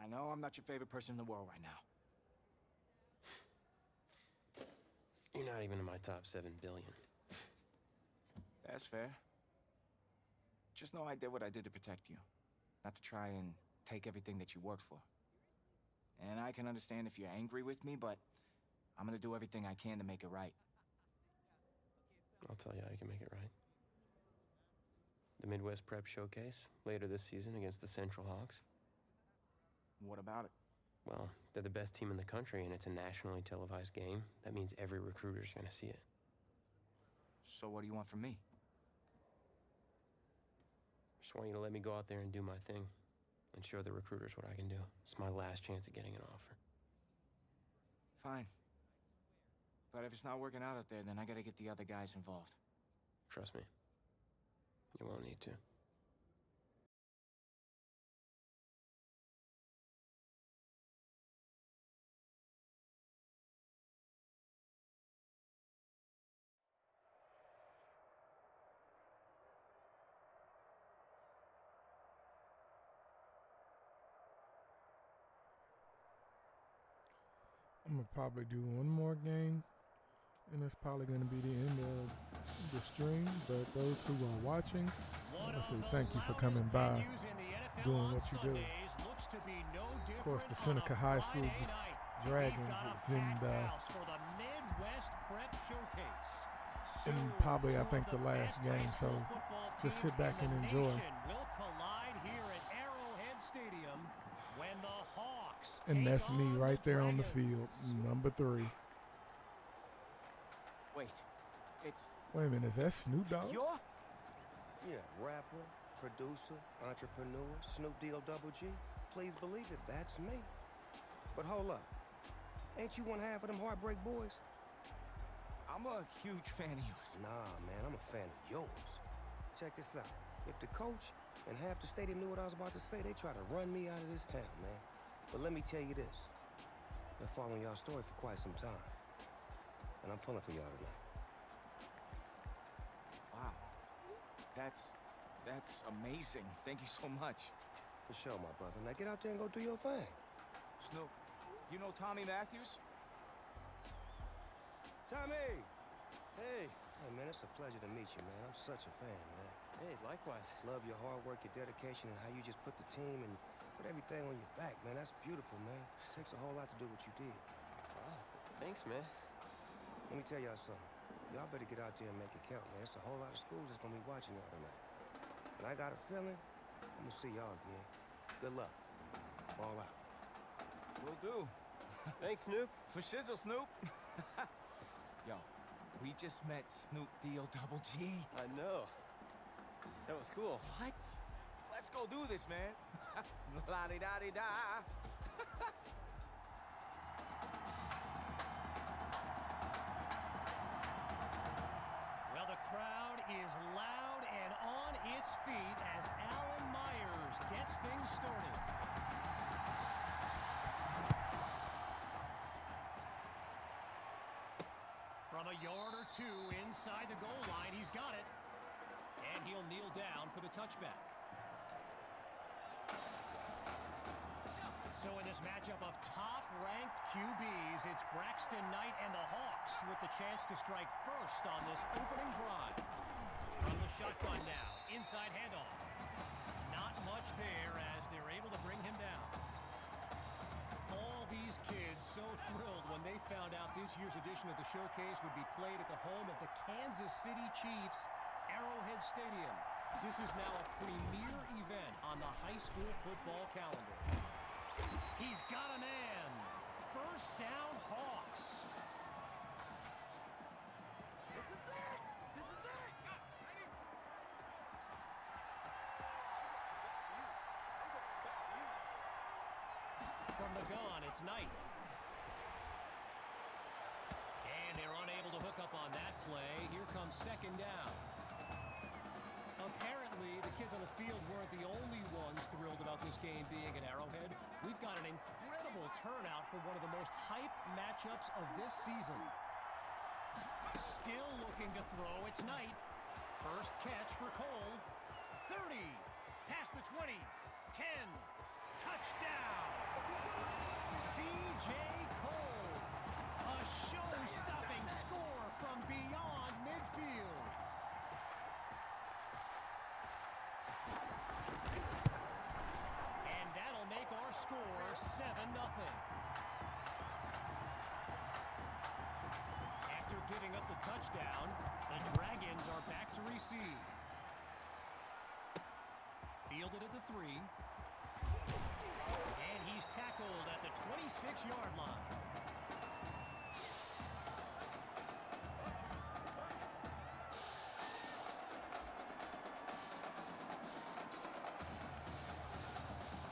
I know I'm not your favorite person in the world right now. You're not even in my top 7 billion. That's fair. Just know I did what I did to protect you. Not to try and take everything that you worked for. And I can understand if you're angry with me, but I'm gonna do everything I can to make it right. I'll tell you how you can make it right. The Midwest Prep Showcase, later this season against the Central Hawks. What about it? Well, they're the best team in the country, and it's a nationally televised game. That means every recruiter's gonna see it. So what do you want from me? Just want you to let me go out there and do my thing and show the recruiters what I can do. It's my last chance at getting an offer. Fine. But if it's not working out there, then I gotta get the other guys involved. Trust me, you won't need to. I'm gonna probably do one more game, and that's probably gonna be the end of the stream. But those who are watching, I want to say thank you for coming by, doing what you do. Of course, the Seneca High School Dragons is in probably, I think, the last game. So just sit back and enjoy. And that's me right there on the field, number 3. Wait, it's... Wait a minute, is that Snoop Dogg? You're... Yeah, rapper, producer, entrepreneur, Snoop D-O-double-G. Please believe it, that's me. But hold up, ain't you one half of them Heartbreak Boys? I'm a huge fan of yours. Nah, man, I'm a fan of yours. Check this out. If the coach and half the stadium knew what I was about to say, they try to run me out of this town, man. But let me tell you this. Been following y'all story for quite some time. And I'm pulling for y'all tonight. Wow. That's amazing. Thank you so much. For sure, my brother. Now get out there and go do your thing. Snoop, you know Tommy Matthews? Tommy! Hey, man, it's a pleasure to meet you, man. I'm such a fan, man. Hey, likewise. Love your hard work, your dedication, and how you just put the team and put everything on your back, man. That's beautiful, man. Takes a whole lot to do what you did. Wow, thanks, man. Let me tell y'all something. Y'all better get out there and make it count, man. It's a whole lot of schools that's gonna be watching y'all tonight. And I got a feeling I'm gonna see y'all again. Good luck. Ball out. Will do. Thanks, Snoop. For shizzle, Snoop. Yo, we just met Snoop D-O-double-G. I know. That was cool. What? Let's go do this, man. La-di-da-di-da. Well, the crowd is loud and on its feet as Alan Myers gets things started. From a yard or two inside the goal line, he's got it. And he'll kneel down for the touchback. So in this matchup of top-ranked QBs, it's Braxton Knight and the Hawks with the chance to strike first on this opening drive. From the shotgun now, inside handoff. Not much there as they're able to bring him down. All these kids so thrilled when they found out this year's edition of the showcase would be played at the home of the Kansas City Chiefs, Arrowhead Stadium. This is now a premier event on the high school football calendar. He's got a man. First down, Hawks. This is it! This is it! From the gun, it's Knight. And they're unable to hook up on that play. Here comes second down. Apparently, the kids on the field weren't the only ones thrilled about this game being at Arrowhead. We've got an incredible turnout for one of the most hyped matchups of this season. Still looking to throw, it's Knight. First catch for Cole. 30, past the 20, 10, touchdown! C.J. Cole, a show-stopping score from beyond midfield. And that'll make our score 7-0. After giving up the touchdown, the Dragons are back to receive. Fielded at the 3. And he's tackled at the 26-yard line.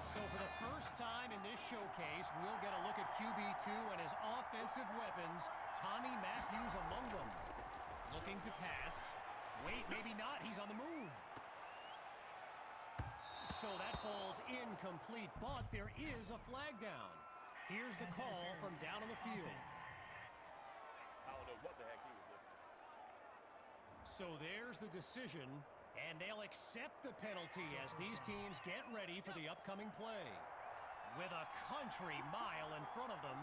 So for the first time in this showcase, we'll get a look at QB2 and his offensive weapons Tommy Matthews among them. Looking to pass. Wait, maybe not. He's on the move. So that falls incomplete, but there is a flag down. Here's the call from down on the field. I don't know what the heck he was looking at. So there's the decision, and they'll accept the penalty as these teams get ready for the upcoming play. With a country mile in front of them,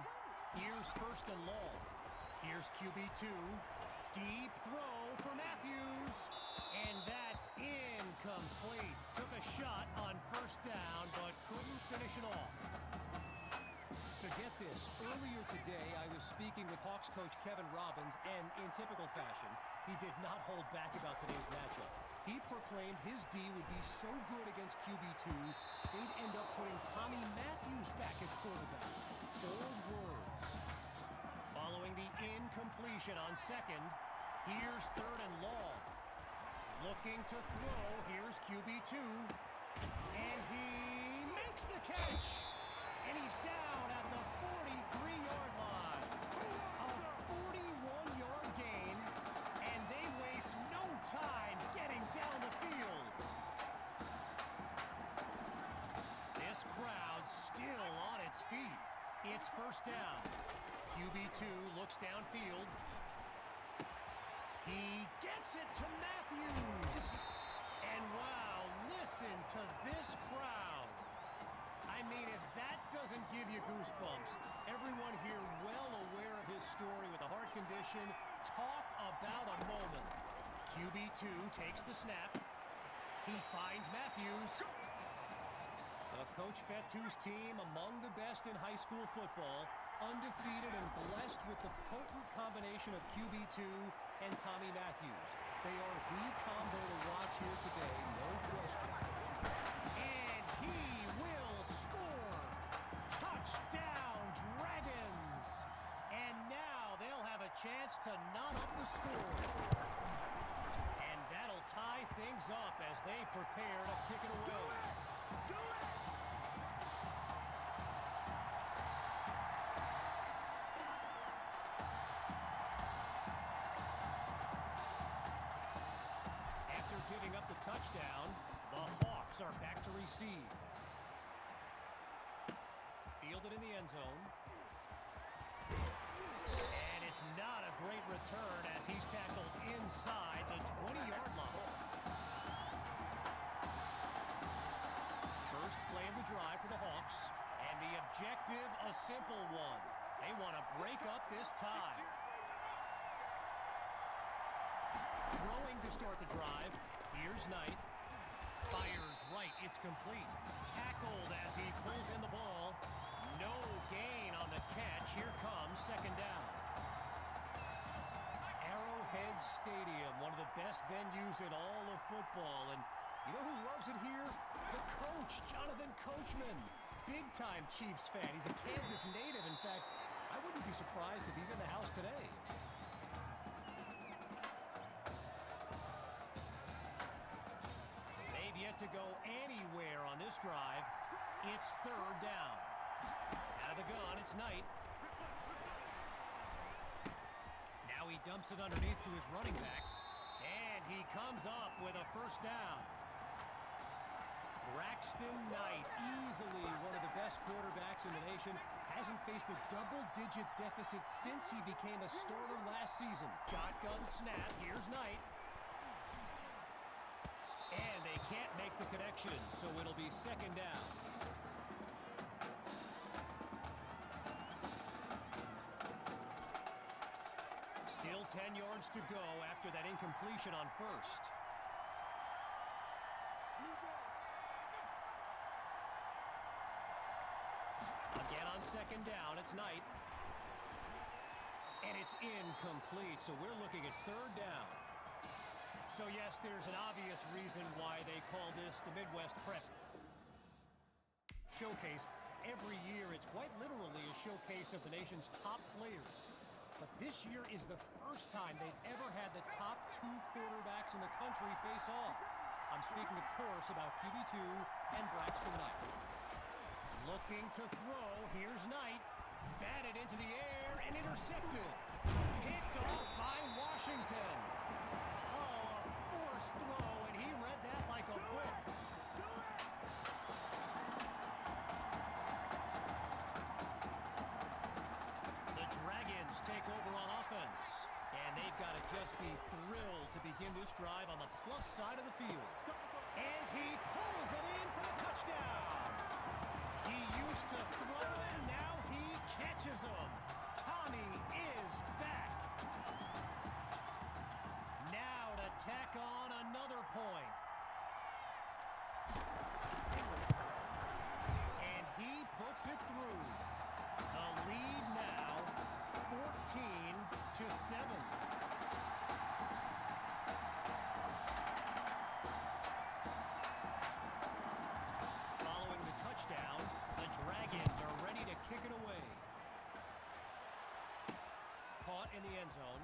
here's first and long. Here's QB2. Deep throw for Matthews. And that's incomplete. Took a shot on first down, but couldn't finish it off. So get this, earlier today I was speaking with Hawks coach Kevin Robbins, and in typical fashion, he did not hold back about today's matchup. He proclaimed his D would be so good against QB2, they'd end up putting Tommy Matthews back at quarterback. Bold words. Following the incompletion on second, here's third and long. Looking to throw, here's QB2, and he makes the catch. And he's down at the 43-yard line. A 41-yard gain, and they waste no time getting down the field. This crowd still on its feet. It's first down. QB2 looks downfield. He gets it to Matthews. And wow, listen to this crowd. I mean, if that doesn't give you goosebumps, everyone here well aware of his story with a heart condition. Talk about a moment. QB2 takes the snap. He finds Matthews. Coach Fettu's team among the best in high school football, undefeated and blessed with the potent combination of QB2 and Tommy Matthews. They are the combo to watch here today, no question. And he will score! Touchdown, Dragons! And now they'll have a chance to knot up the score. And that'll tie things up as they prepare to kick it away. Do it! Giving up the touchdown, the Hawks are back to receive. Fielded in the end zone. And it's not a great return as he's tackled inside the 20-yard line. First play of the drive for the Hawks, and the objective a simple one. They want to break up this tie. Throwing to start the drive. Here's Knight. Fires right. It's complete. Tackled as he pulls in the ball. No gain on the catch. Here comes second down. Arrowhead Stadium, one of the best venues in all of football. And you know who loves it here? The coach, Jonathan Coachman. Big-time Chiefs fan. He's a Kansas native. In fact, I wouldn't be surprised if he's in the house today. To go anywhere on this drive. It's third down. Out of the gun, it's Knight. Now he dumps it underneath to his running back. And he comes up with a first down. Braxton Knight, easily one of the best quarterbacks in the nation, hasn't faced a double-digit deficit since he became a starter last season. Shotgun snap, here's Knight. And they can't make the connection, so it'll be second down. Still 10 yards to go after that incompletion on first. Again on second down, it's Knight. And it's incomplete, so we're looking at third down. So yes, there's an obvious reason why they call this the Midwest Prep Showcase. Every year, it's quite literally a showcase of the nation's top players. But this year is the first time they've ever had the top two quarterbacks in the country face off. I'm speaking, of course, about QB2 and Braxton Knight. Looking to throw, here's Knight. Batted into the air and intercepted. Colts take over on offense. And they've got to just be thrilled to begin this drive on the plus side of the field. And he pulls it in for the touchdown. He used to throw him, now he catches him. Tommy is back. Now to tack on another point. And he puts it through. The lead now 14-7. Following the touchdown, the Dragons are ready to kick it away. Caught in the end zone.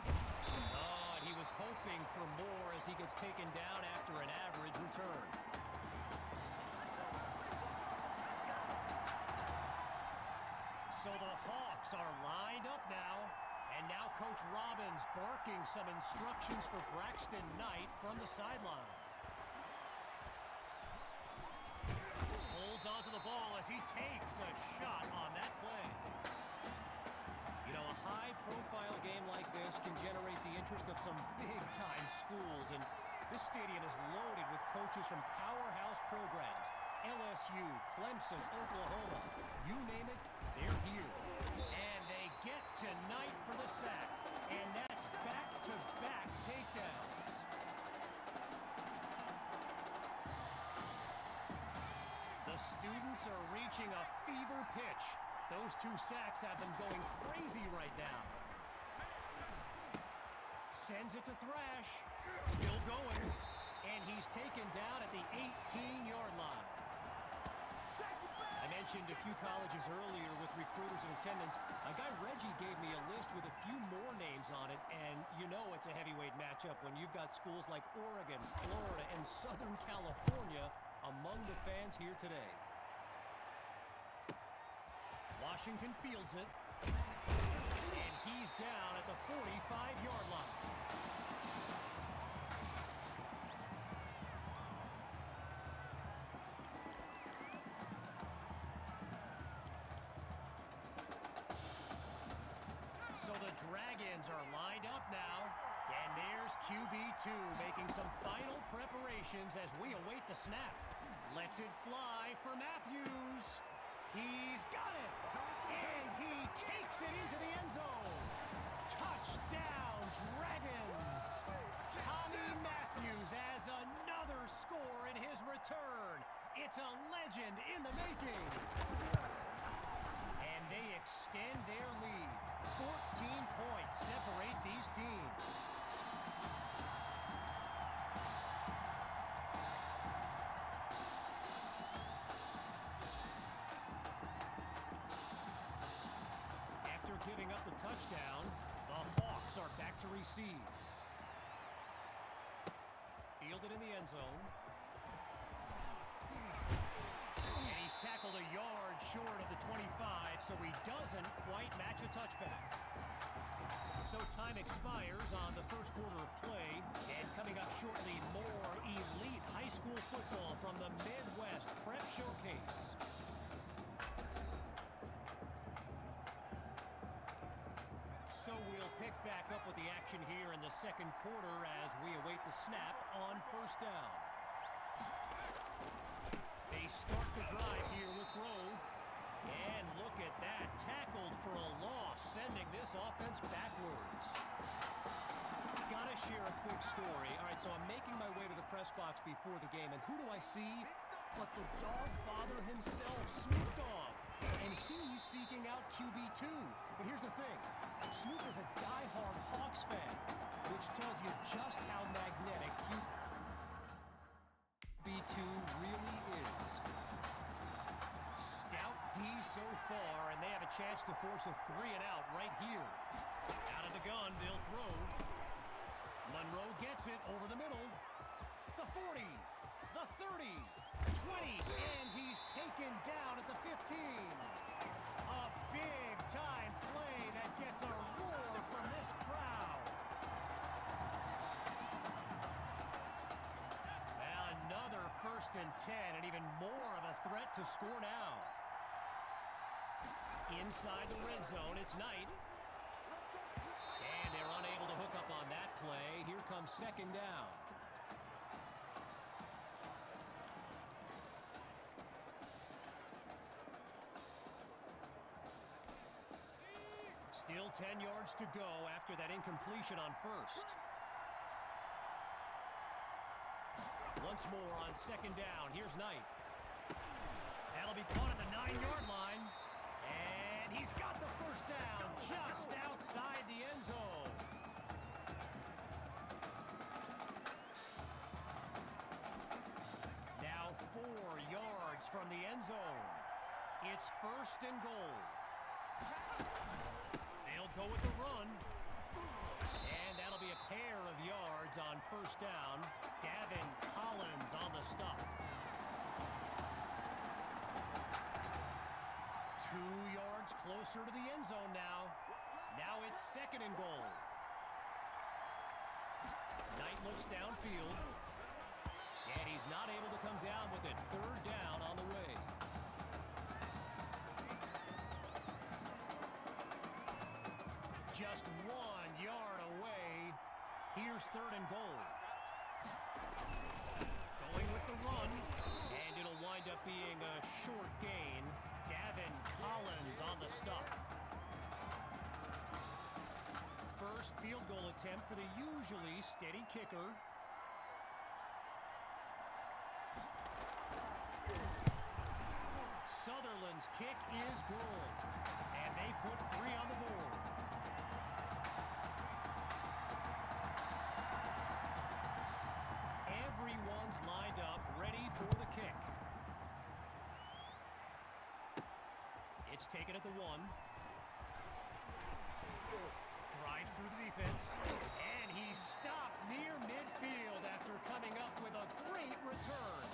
Oh, and he was hoping for more as he gets taken down after an average return. So the Hawks are lined up now, and now Coach Robbins barking some instructions for Braxton Knight from the sideline. Holds onto the ball as he takes a shot on that play. You know, a high-profile game like this can generate the interest of some big-time schools, and this stadium is loaded with coaches from powerhouse programs. LSU, Clemson, Oklahoma, you name it, they're here. And they get tonight for the sack. And that's back-to-back takedowns. The students are reaching a fever pitch. Those two sacks have them going crazy right now. Sends it to Thrash. Still going. And he's taken down at the 18-yard line. I mentioned a few colleges earlier with recruiters in attendance. A guy Reggie gave me a list with a few more names on it, and you know it's a heavyweight matchup when you've got schools like Oregon, Florida, and Southern California among the fans here today. Washington fields it, and he's down at the 45-yard line. So the Dragons are lined up now, and there's QB2 making some final preparations as we await the snap. Lets it fly for Matthews. He's got it, and he takes it into the end zone. Touchdown, Dragons! Tommy Matthews adds another score in his return. It's a legend in the making. And they extend their lead. 14 points separate these teams. After giving up the touchdown, the Hawks are back to receive. Fielded in the end zone. And he's tackled a yard short of the 25, so he doesn't quite match a touchback. So time expires on the first quarter of play, and coming up shortly, more elite high school football from the Midwest Prep Showcase. So we'll pick back up with the action here in the second quarter as we await the snap on first down. They start the drive here with Grove. And look at that, tackled for a loss, sending this offense backwards. Gotta share a quick story. All right, so I'm making my way to the press box before the game, and who do I see but the dog father himself, Snoop Dogg. And he's seeking out QB2. But here's the thing, Snoop is a diehard Hawks fan, which tells you just how magnetic QB2 really is. Stout D so far, and they have a chance to force a 3-and-out right here. Out of the gun, they'll throw. Monroe gets it over the middle. The 40, the 30, 20, and he's taken down at the 15. A big-time play that gets a roar from this crowd. Now another 1st and 10, and even more of a threat to score now. Inside the red zone, it's Knight. And they're unable to hook up on that play. Here comes second down. Still 10 yards to go after that incompletion on first. Once more on second down. Here's Knight. That'll be caught at the 9-yard line. And he's got the first down just outside the end zone. Now 4 yards from the end zone. It's first and goal. They'll go with the run. And that'll be a pair of yards on first down. Davin Collins on the stop. 2 yards closer to the end zone now. Now it's second and goal. Knight looks downfield. And he's not able to come down with it. Third down on the way. Just 1 yard away. Here's third and goal. Going with the run. And it'll wind up being a short gain. Davin Collins on the stop. First field goal attempt for the usually steady kicker. Sutherland's kick is good. And they put 3 on the board. Everyone's lined up, ready for the kick. It's taken at the 1. Drives through the defense. And he's stopped near midfield after coming up with a great return.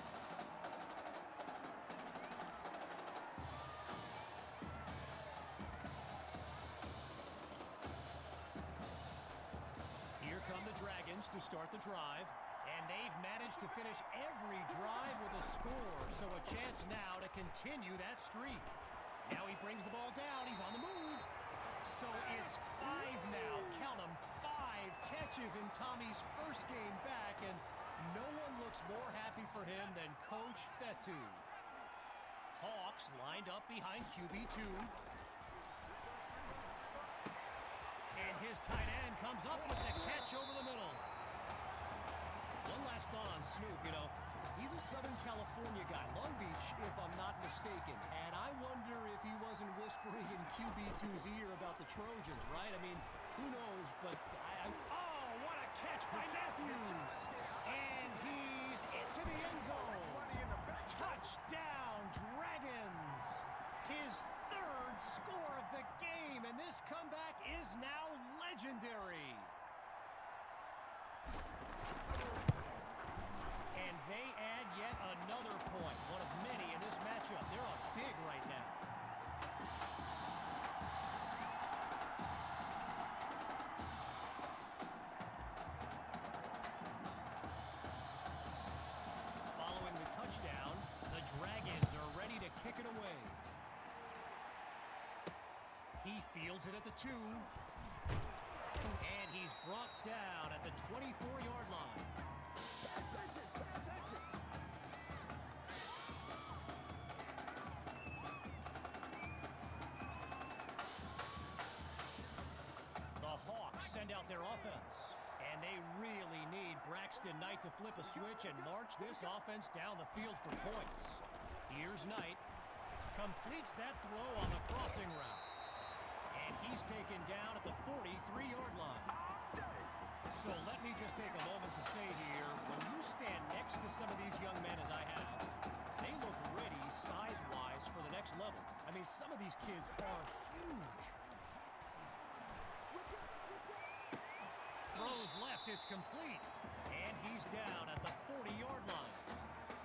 Here come the Dragons to start the drive. And they've managed to finish every drive with a score, so a chance now to continue that streak. Now he brings the ball down. He's on the move. So it's 5 now. Count them, 5 catches in Tommy's first game back, and no one looks more happy for him than Coach Fetu. Hawks lined up behind QB2. And his tight end comes up with the catch over the middle. One last thought on Snoop, you know, he's a Southern California guy, Long Beach, if I'm not mistaken. And I wonder if he wasn't whispering in QB2's ear about the Trojans, right? I mean, who knows, but oh, what a catch by Matthews! And he's into the end zone. Touchdown, Dragons! His 3rd score of the game, and this comeback is now legendary. And they add yet another point, one of many in this matchup. They're up big right now. Following the touchdown, the Dragons are ready to kick it away. He fields it at the 2. And he's brought down at the 24-yard line. The Hawks send out their offense. And they really need Braxton Knight to flip a switch and march this offense down the field for points. Here's Knight. Completes that throw on the crossing route. And he's taken down at the 43-yard line. So let me just take a moment to say here, when you stand next to some of these young men as I have, they look ready size-wise for the next level. I mean, some of these kids are huge. Throws left, it's complete. And he's down at the 40-yard line.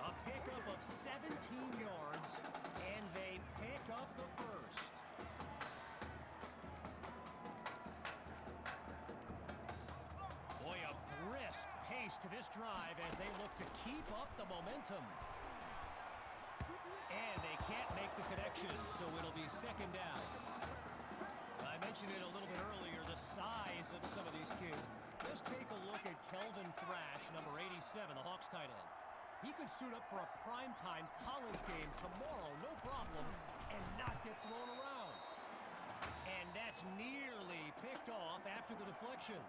A pickup of 17 yards, and they pick up the first. Boy, a brisk pace to this drive as they look to keep up the momentum. And they can't make the connection, so it'll be second down. I mentioned it a little bit earlier, the size of some of these kids. Just take a look at Kelvin Thrash, number 87, the Hawks tight end. He could suit up for a primetime college game tomorrow, no problem, and not get thrown around. And that's nearly picked off after the deflection.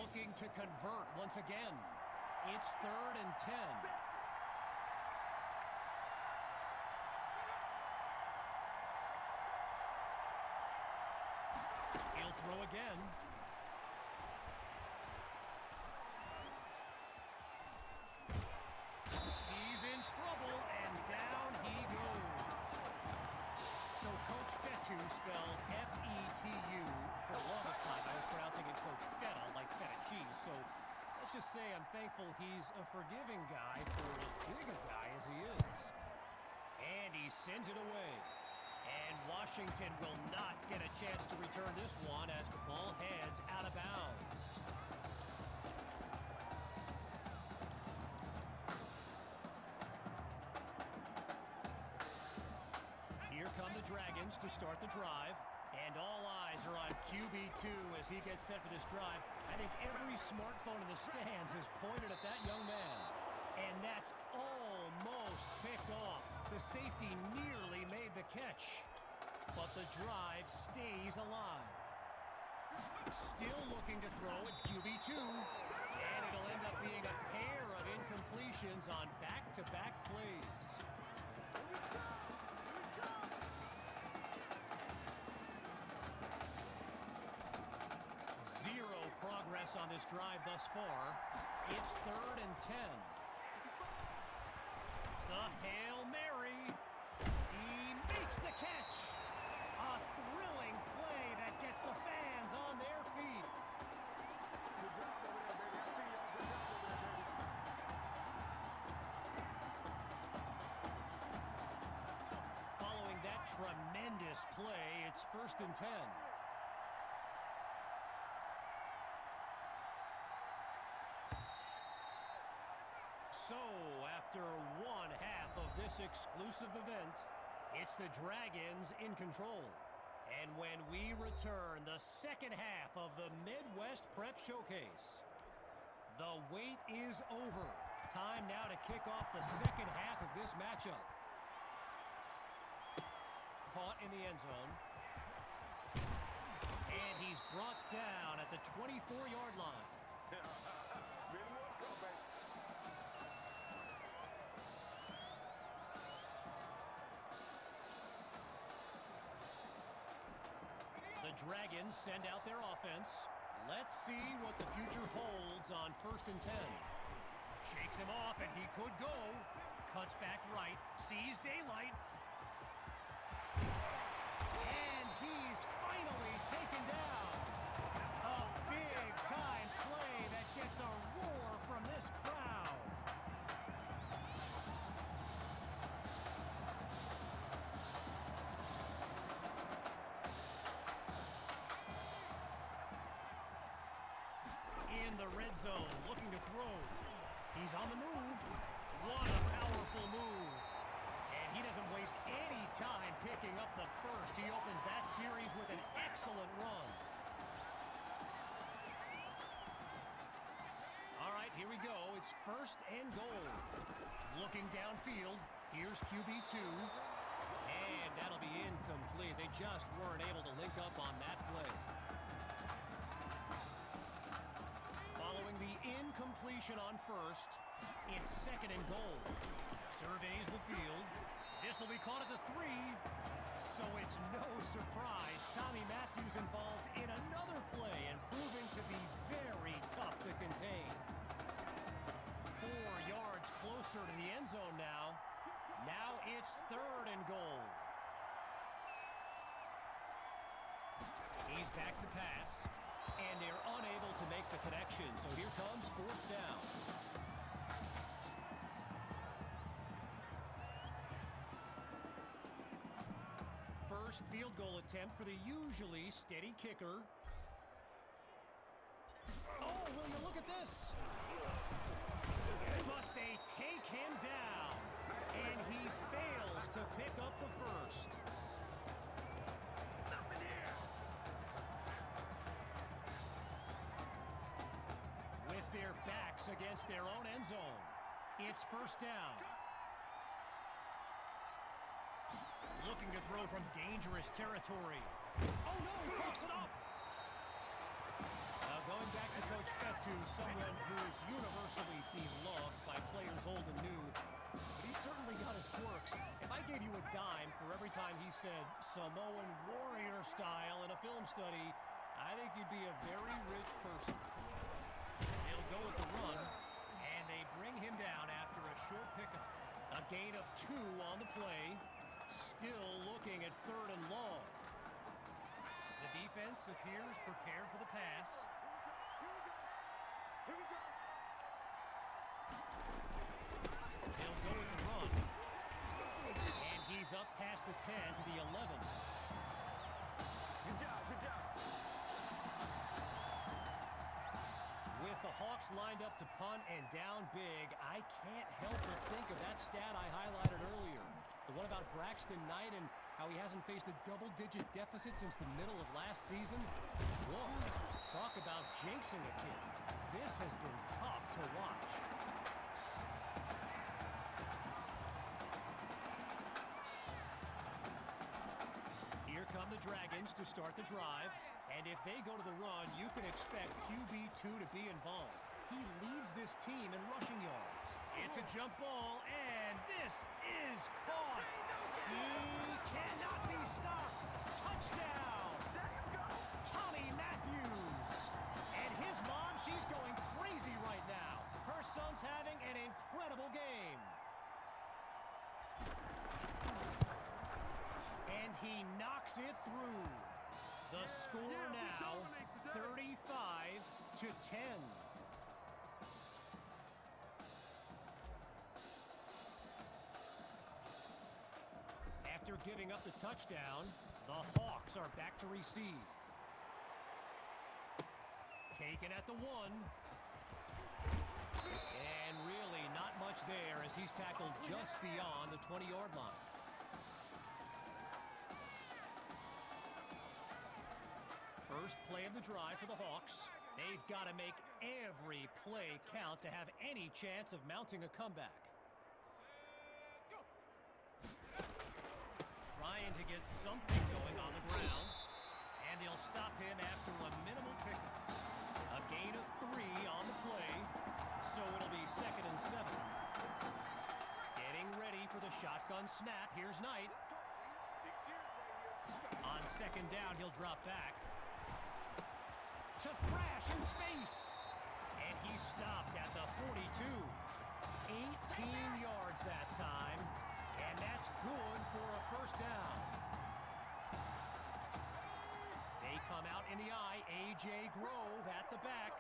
Looking to convert once again. It's 3rd and 10. He'll throw again. He's in trouble, and down he goes. So Coach Fetu, spelled F-E-T-U, for the longest time I was pronouncing it Coach Feta, like feta cheese. So let's just say I'm thankful he's a forgiving guy for as big a guy as he is. And he sends it away. And Washington will not get a chance to return this one as the ball heads out of bounds. Here come the Dragons to start the drive. And all eyes are on QB2 as he gets set for this drive. I think every smartphone in the stands is pointed at that young man. And that's almost picked off. The safety nearly made the catch. But the drive stays alive. Still looking to throw, it's QB2. And it'll end up being a pair of incompletions on back-to-back plays. Zero progress on this drive thus far. It's 3rd and 10. The Hail Mary. He makes the catch. A thrilling play that gets the fans on their feet. Following that tremendous play, it's 1st and 10. So, after one half of this exclusive event, it's the Dragons in control. And when we return, the second half of the Midwest Prep Showcase. The wait is over. Time now to kick off the second half of this matchup. Caught in the end zone. And he's brought down at the 24-yard line. The Dragons send out their offense. Let's see what the future holds on 1st and 10. Shakes him off, and he could go. Cuts back right, sees daylight. And he's finally taken down. A big-time play that gets a roar from this crowd. In the red zone, looking to throw. He's on the move. What a powerful move. And he doesn't waste any time picking up the first. He opens that series with an excellent run. All right, here we go. It's 1st and goal. Looking downfield. Here's QB2. And that'll be incomplete. They just weren't able to link up on that play. Following the incompletion on 1st, it's 2nd and goal. Surveys the field. This will be caught at the 3. So it's no surprise Tommy Matthews involved in another play and proving to be very tough to contain. 4 yards closer to the end zone now. Now it's 3rd and goal. He's back to pass. And they're unable to make the connection. So here comes 4th down. first field goal attempt for the usually steady kicker. Oh, will you look at this? But they take him down, and he fails to pick up the first. With their backs against their own end zone, it's first down. Looking to throw from dangerous territory. Oh no, he coughs it up! Now going back to Coach Fetu, someone who is universally beloved by players old and new, but he's certainly got his quirks. If I gave you a dime for every time he said Samoan warrior style in a film study, I think you'd be a very rich person. They'll go with the run, and they bring him down after a short pickup. A gain of 2 on the play. Still looking at 3rd and long. The defense appears prepared for the pass. They'll go with the run. And he's up past the 10 to the 11. Good job, good job. With the Hawks lined up to punt and down big, I can't help but think of that stat I highlighted earlier. The one about Braxton Knight and how he hasn't faced a double-digit deficit since the middle of last season. Whoa, talk about jinxing a kid. This has been tough to watch. Here come the Dragons to start the drive. And if they go to the run, you can expect QB2 to be involved. He leads this team in rushing yards. It's a jump ball, and this is caught. He cannot be stopped. Touchdown! Tommy Matthews. And his mom, she's going crazy right now. Her son's having an incredible game. And he knocks it through. The score now, 35-10. After giving up the touchdown, the Hawks are back to receive. Taken at the 1. And really not much there as he's tackled just beyond the 20-yard line. First play of the drive for the Hawks. They've got to make every play count to have any chance of mounting a comeback. Trying to get something going on the ground. And they'll stop him after a minimal pickup. A gain of 3 on the play. So it'll be 2nd and 7. Getting ready for the shotgun snap. Here's Knight. On 2nd down, he'll drop back. To thrash in space. And he stopped at the 42. 18 yards that time. And that's good for a first down. They come out in the eye. A.J. Grove at the back.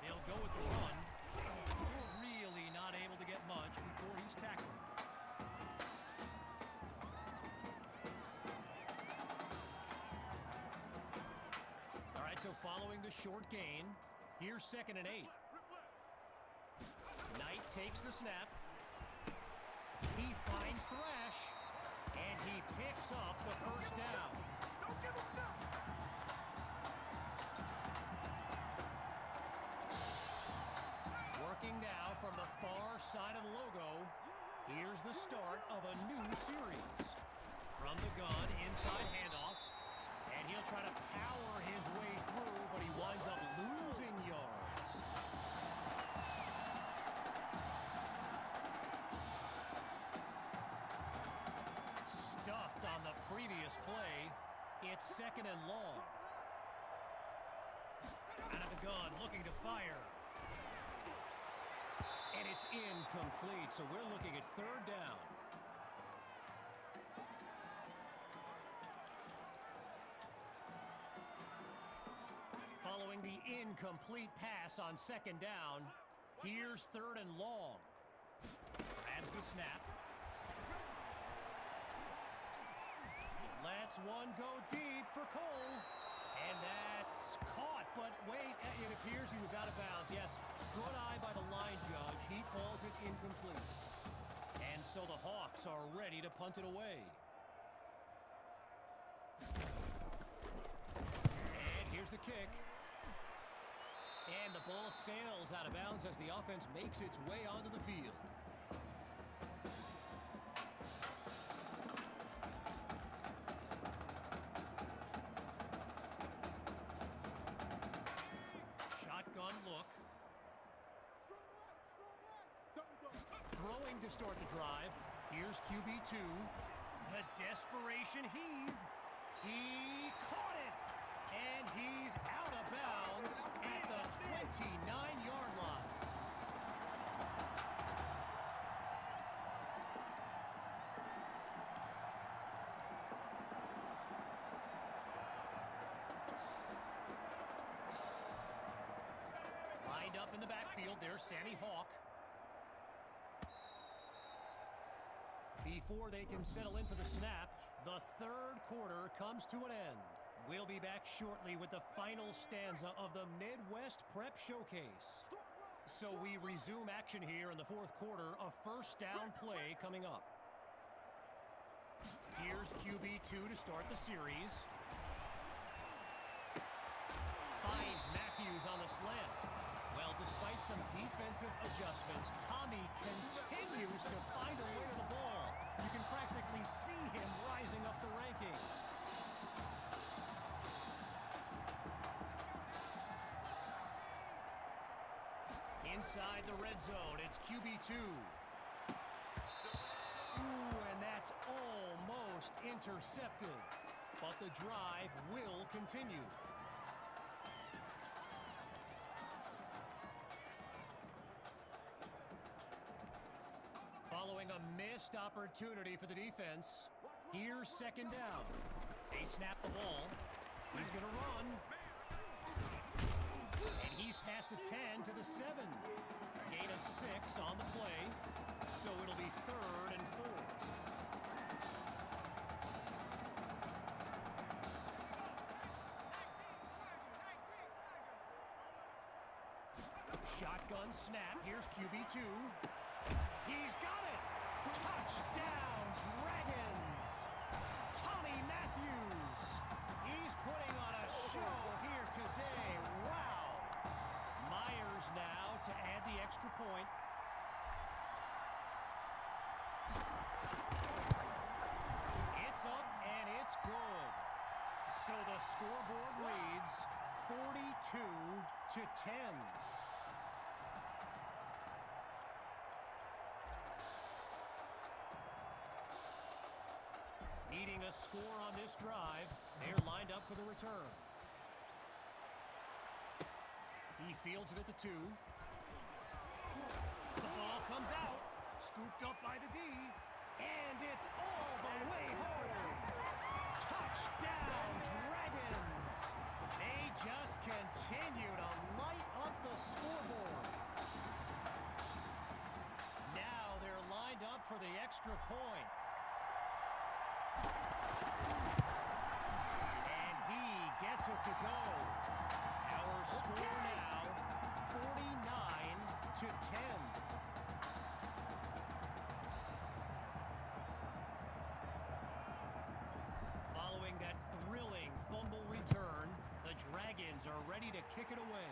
They'll go with the run. Really not able to get much before he's tackled. All right, so following the short gain, here's 2nd and 8. Knight takes the snap. He finds Thrash, and he picks up the first down. Working now from the far side of the logo, here's the start of a new series. From the gun, inside handoff, and he'll try to power his way through, but he winds up losing yards. Stuffed on the previous play. It's 2nd and long. Out of the gun, looking to fire. And it's incomplete, so we're looking at 3rd down. Following the incomplete pass on 2nd down, here's 3rd and long. Grabs the snap. Lets one go deep for Cole. And that's caught, but wait, it appears he was out of bounds. Yes, good eye by the line judge. He calls it incomplete. And so the Hawks are ready to punt it away. And here's the kick. And the ball sails out of bounds as the offense makes its way onto the field. Shotgun look. Throwing to start the drive. Here's QB2. The desperation heave. He caught it. And he's out of bounds at the 29-yard line. Lined up in the backfield, there's Sammy Hawk. Before they can settle in for the snap, the third quarter comes to an end. We'll be back shortly with the final stanza of the Midwest Prep Showcase. So we resume action here in the fourth quarter, a first down play coming up. Here's QB2 to start the series. Finds Matthews on the slant. Well, despite some defensive adjustments, Tommy continues to find a way to the ball. You can practically see him rising up the rankings. Inside the red zone, it's QB2. Ooh, and that's almost intercepted. But the drive will continue. Following a missed opportunity for the defense, here's second down. They snap the ball. He's going to run. And he's past the 10 to the 7. A gain of 6 on the play, so it'll be 3rd and 4. Shotgun snap. Here's QB2. He's got it! Touchdown, Dragons! Tommy Matthews! He's putting on a show here today. Wow! Myers now to add the extra point. It's up and it's good. So the scoreboard reads 42-10. Needing a score on this drive, they're lined up for the return. He fields it at the 2. The ball comes out, scooped up by the D, and it's all the way home. Touchdown, Dragons! They just continue to light up the scoreboard. Now they're lined up for the extra point. And he gets it to go. Our score now, 49-10. Following that thrilling fumble return, the Dragons are ready to kick it away.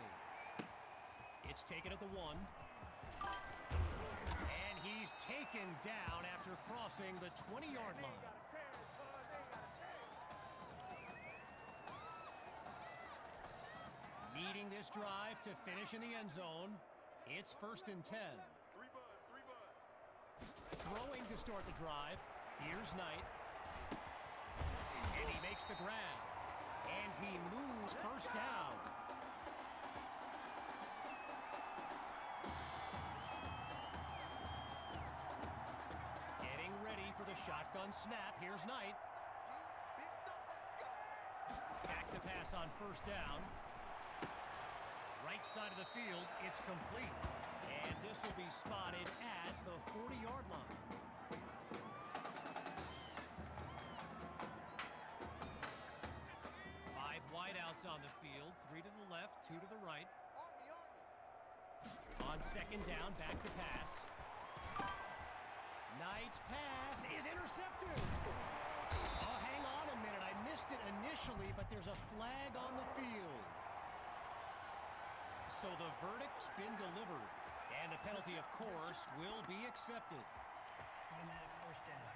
It's taken at the 1. And he's taken down after crossing the 20-yard line. Needing this drive to finish in the end zone, it's 1st and 10. Throwing to start the drive, here's Knight. And he makes the grab. And he moves first down. Getting ready for the shotgun snap, here's Knight. Back to pass on first down. Right side of the field, it's complete. And this will be spotted at the 40-yard line. two to the right. On second down, back to pass. Knight's pass is intercepted. Oh, hang on a minute. I missed it initially, but there's a flag on the field. So the verdict's been delivered. And the penalty, of course, will be accepted. Automatic first down.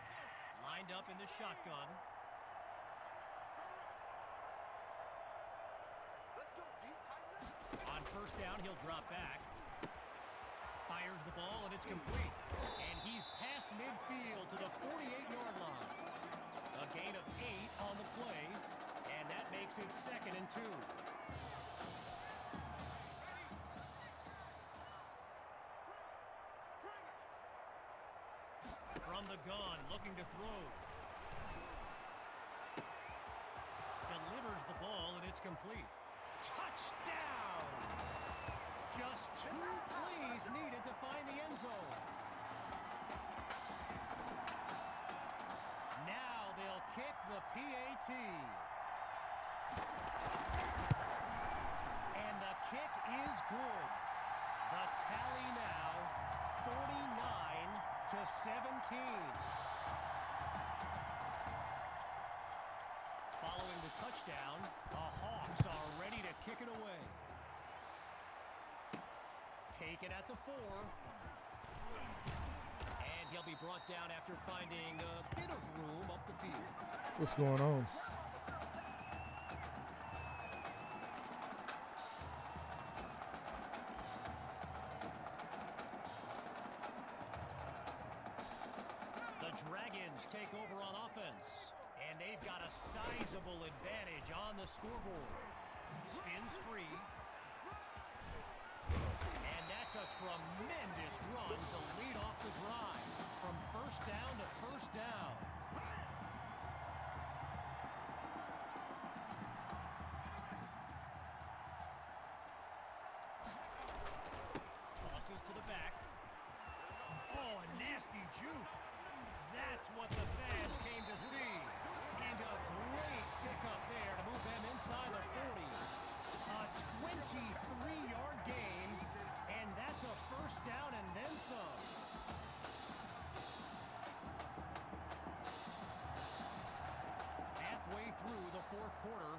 Lined up in the shotgun. On first down, he'll drop back. Fires the ball, and it's complete. And he's past midfield to the 48-yard line. A gain of 8 on the play, and that makes it 2nd and 2. From the gun, looking to throw. Delivers the ball, and it's complete. Touchdown! Just 2 plays needed to find the end zone. Now they'll kick the PAT. And the kick is good. The tally now, 49-17. Following the touchdown, the Hawks are ready to kick it away. Taken at the 4. And he'll be brought down after finding a bit of room up the field. What's going on? The Dragons take over on offense. And they've got a sizable advantage on the scoreboard. Spins free. And that's a tremendous run to lead off the drive. From first down to first down. Tosses to the back. Oh, a nasty juke. That's what the fans came to see. And a great pickup there to move them inside the 40. A 23-yard gain, and that's a first down and then some. Halfway through the 4th quarter,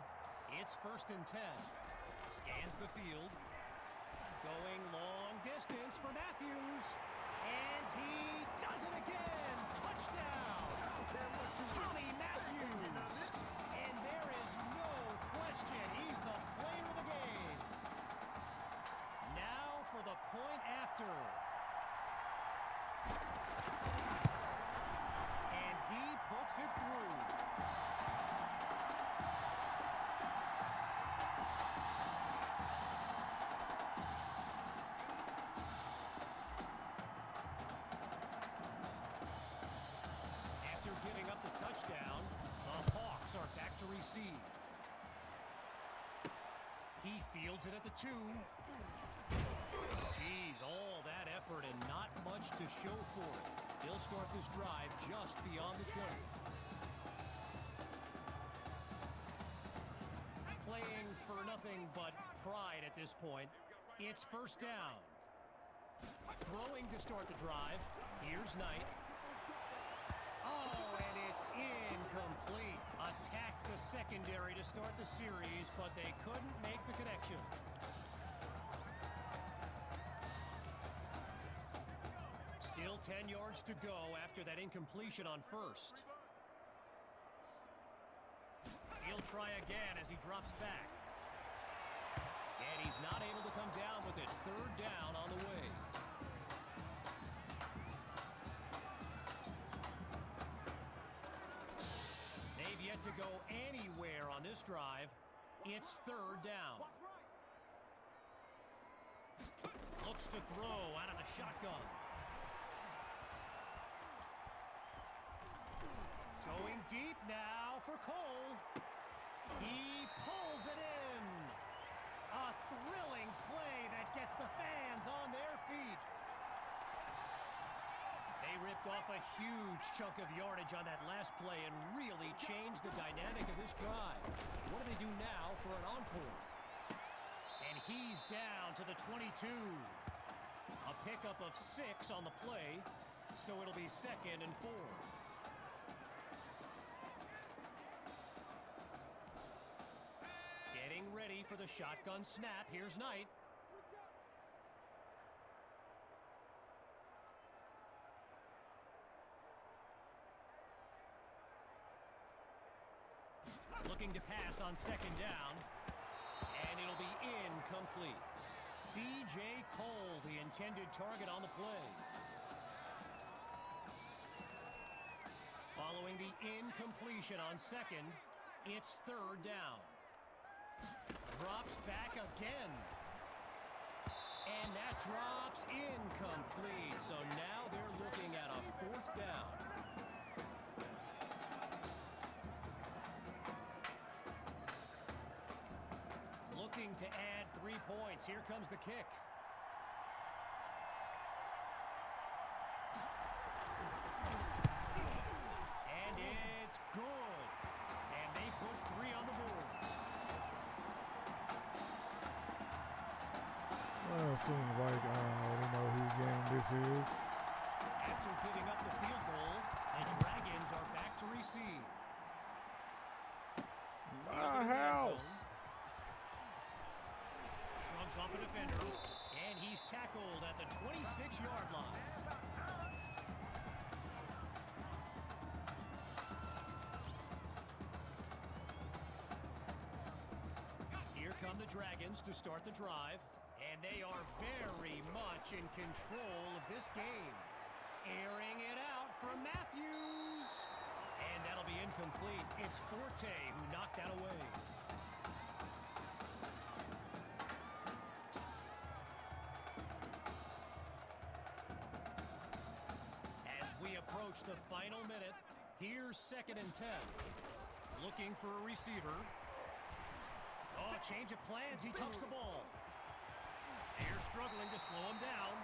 it's 1st and 10. Scans the field. Going long distance for Matthews. And he does it again. Touchdown. Tommy Matthews. And there is no question he's the player of the game. Now for the point after. And he puts it through. Giving up the touchdown, the Hawks are back to receive. He fields it at the 2. Geez, all that effort and not much to show for it. He'll start this drive just beyond the 20. Playing for nothing but pride at this point. It's first down. Throwing to start the drive. Here's Knight. Oh, and it's incomplete. Attacked the secondary to start the series, but they couldn't make the connection. Still 10 yards to go after that incompletion on first. He'll try again as he drops back. And he's not able to come down with it. 3rd down on the way. Yet to go anywhere on this drive. It's 3rd down. Looks to throw out of the shotgun. Going deep now for Cole. He pulls it in. A thrilling play that gets the fans on their feet. They ripped off a huge chunk of yardage on that last play and really changed the dynamic of this drive. What do they do now for an encore? And he's down to the 22. A pickup of 6 on the play, so it'll be 2nd and 4. Getting ready for the shotgun snap. Here's Knight. Looking to pass on 2nd down, and it'll be incomplete. C.J. Cole, the intended target on the play. Following the incompletion on 2nd, it's 3rd down. Drops back again. And that drops incomplete. So now they're looking at a 4th down. Looking to add 3 points. Here comes the kick. And it's good. And they put 3 on the board. Well, it seems like I already know whose game this is. After giving up the field goal, the Dragons are back to receive. My house. Shrugs off a defender, and he's tackled at the 26-yard line. Here come the Dragons to start the drive, and they are very much in control of this game. Airing it out for Matthews. And that'll be incomplete. It's Forte who knocked that away. As we approach the final minute, here's 2nd and 10. Looking for a receiver. Oh, change of plans. He tucks the ball. They're struggling to slow him down.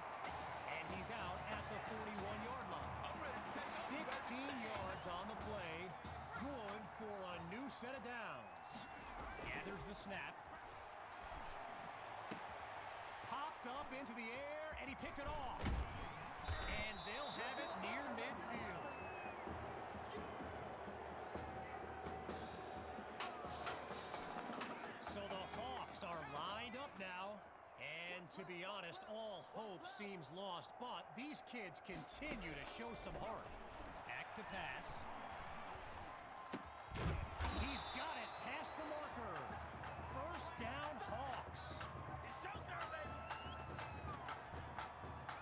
And he's out at the 41-yard line. 16 yards on the play. Good for a new set of downs. Gathers the snap. Popped up into the air, and he picked it off. And they'll have it near midfield. So the Hawks are lined up now. And to be honest, all hope seems lost, but these kids continue to show some heart. Back to pass. He's got it past the marker. 1st down, Hawks.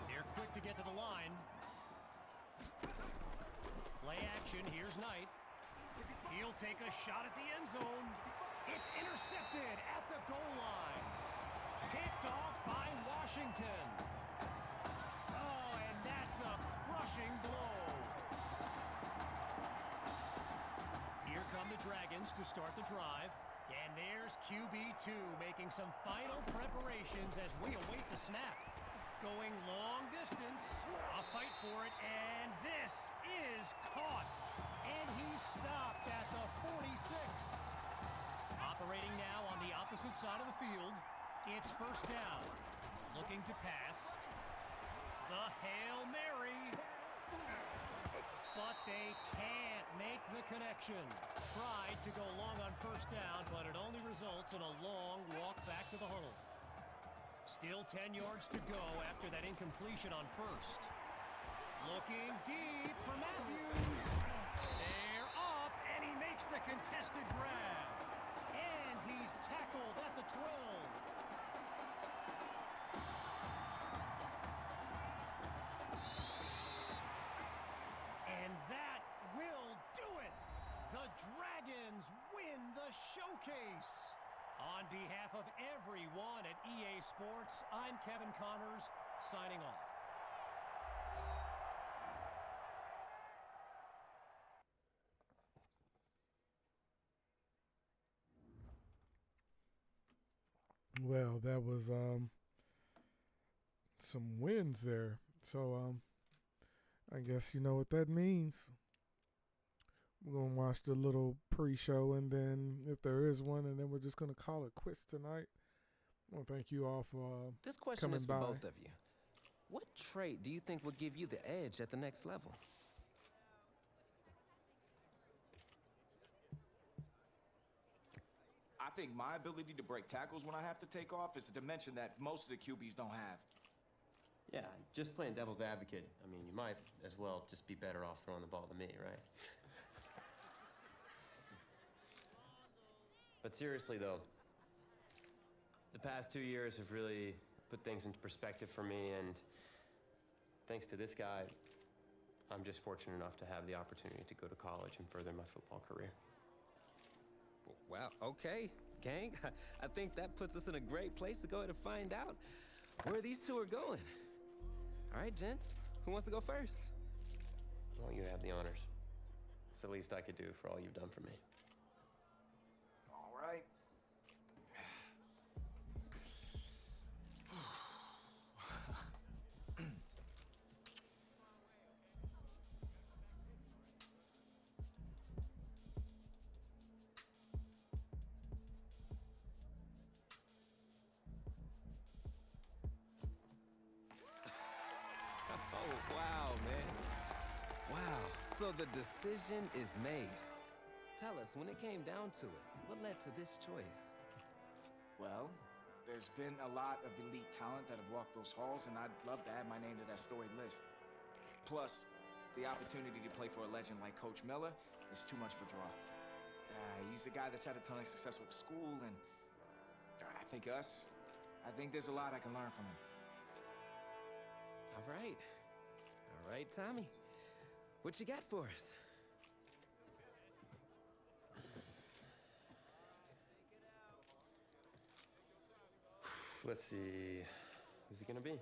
They're quick to get to the line. Play action, here's Knight. He'll take a shot at the end zone. It's intercepted at the goal line. Picked off by Washington. Oh, and that's a crushing blow. Here come the Dragons to start the drive. And there's QB2 making some final preparations as we await the snap. Going long distance. A fight for it, and this is caught. And he's stopped at the 46. Operating now on the opposite side of the field. It's 1st down. Looking to pass. The Hail Mary. But they can't make the connection. Tried to go long on 1st down, but it only results in a long walk back to the huddle. Still 10 yards to go after that incompletion on 1st. Looking deep for Matthews. They're up, and he makes the contested grab. And he's tackled at the 12. And that will do it. The Dragons win the showcase. On behalf of everyone at EA Sports, I'm Kevin Connors, signing off. Well, that was some wins there. So I guess you know what that means. We're going to watch the little pre-show, and then if there is one, and then we're just going to call it quits tonight. Well, thank you all for This question coming is for by. both of you. What trait do you think will give you the edge at the next level? I think my ability to break tackles when I have to take off is a dimension that most of the QBs don't have. Yeah, just playing devil's advocate. I mean, you might as well just be better off throwing the ball to me, right? But seriously, though, the past 2 years have really put things into perspective for me, and thanks to this guy, I'm just fortunate enough to have the opportunity to go to college and further my football career. Well, okay, gang. I think that puts us in a great place to go ahead and find out where these two are going. All right, gents, who wants to go first? Well, you have the honors. It's the least I could do for all you've done for me. All right. Oh, wow, man. Wow. So the decision is made. Tell us, when it came down to it, what led to this choice? Well, there's been a lot of elite talent that have walked those halls, and I'd love to add my name to that storied list. Plus, the opportunity to play for a legend like Coach Miller is too much of a draw. He's a guy that's had a ton of success with the school, and I think there's a lot I can learn from him. All right. All right, Tommy. What you got for us? Let's see. Who's it gonna be?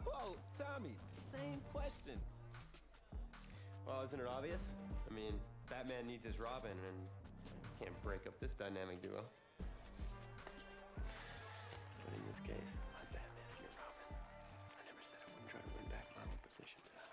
Whoa, Tommy, same question. Well, isn't it obvious? I mean, Batman needs his Robin, and can't break up this dynamic duo. But in this case, my Batman and your Robin. I never said I wouldn't try to win back my own position to that.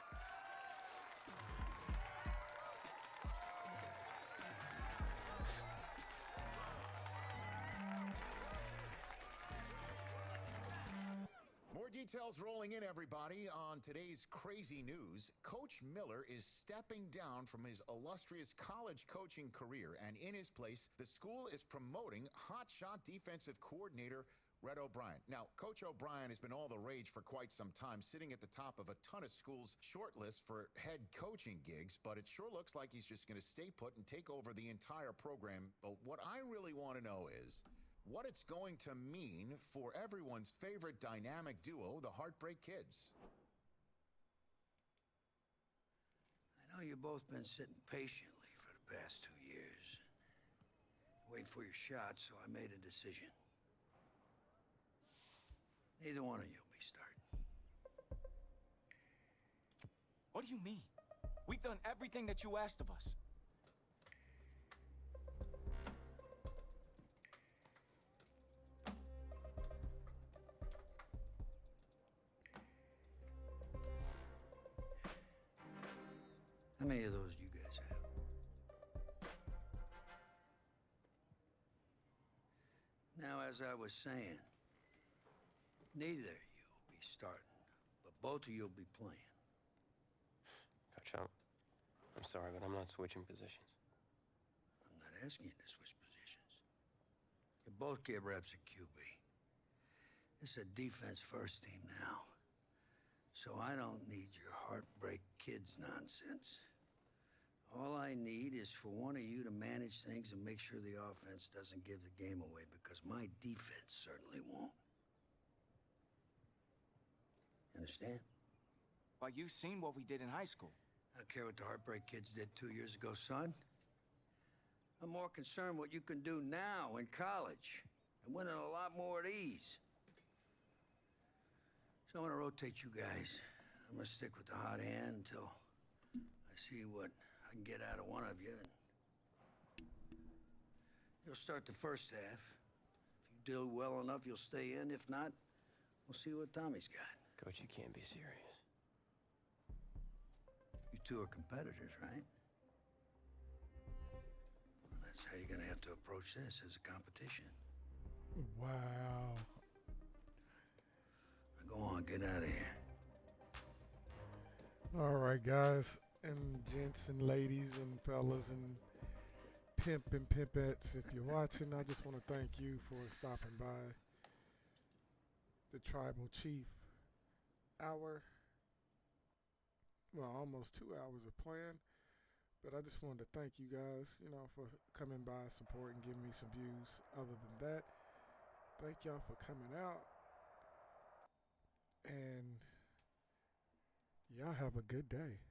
More details rolling in, everybody. On today's crazy news, Coach Miller is stepping down from his illustrious college coaching career, and in his place, the school is promoting hotshot defensive coordinator Red O'Brien. Now, Coach O'Brien has been all the rage for quite some time, sitting at the top of a ton of schools' shortlist for head coaching gigs, but it sure looks like he's just going to stay put and take over the entire program. But what I really want to know is what it's going to mean for everyone's favorite dynamic duo, the Heartbreak Kids. I know you've both been sitting patiently for the past 2 years, waiting for your shot, so I made a decision. Neither one of you will be starting. What do you mean? We've done everything that you asked of us. How many of those do you guys have? Now, as I was saying, neither of you will be starting, but both of you will be playing. Coach, I'm sorry, but I'm not switching positions. I'm not asking you to switch positions. You both get reps at QB. This is a defense-first team now, so I don't need your Heartbreak Kids nonsense. All I need is for one of you to manage things and make sure the offense doesn't give the game away, because my defense certainly won't. Understand? Well, you've seen what we did in high school. I don't care what the Heartbreak Kids did 2 years ago, son. I'm more concerned what you can do now in college and winning a lot more of these. So I'm gonna rotate you guys. I'm gonna stick with the hot hand until I see what I can get out of one of you. And you'll start the first half. If you do well enough, you'll stay in. If not, we'll see what Tommy's got. Coach, you can't be serious. You two are competitors, right? Well, that's how you're gonna have to approach this, as a competition. Wow. Now go on, get out of here. All right, guys and gents and ladies and fellas and pimp and pimpettes, if you're watching, I just want to thank you for stopping by the Tribal Chief hour. Well, almost 2 hours of playing, but I just wanted to thank you guys, you know, for coming by, supporting, giving me some views. Other than that, thank y'all for coming out, and y'all have a good day.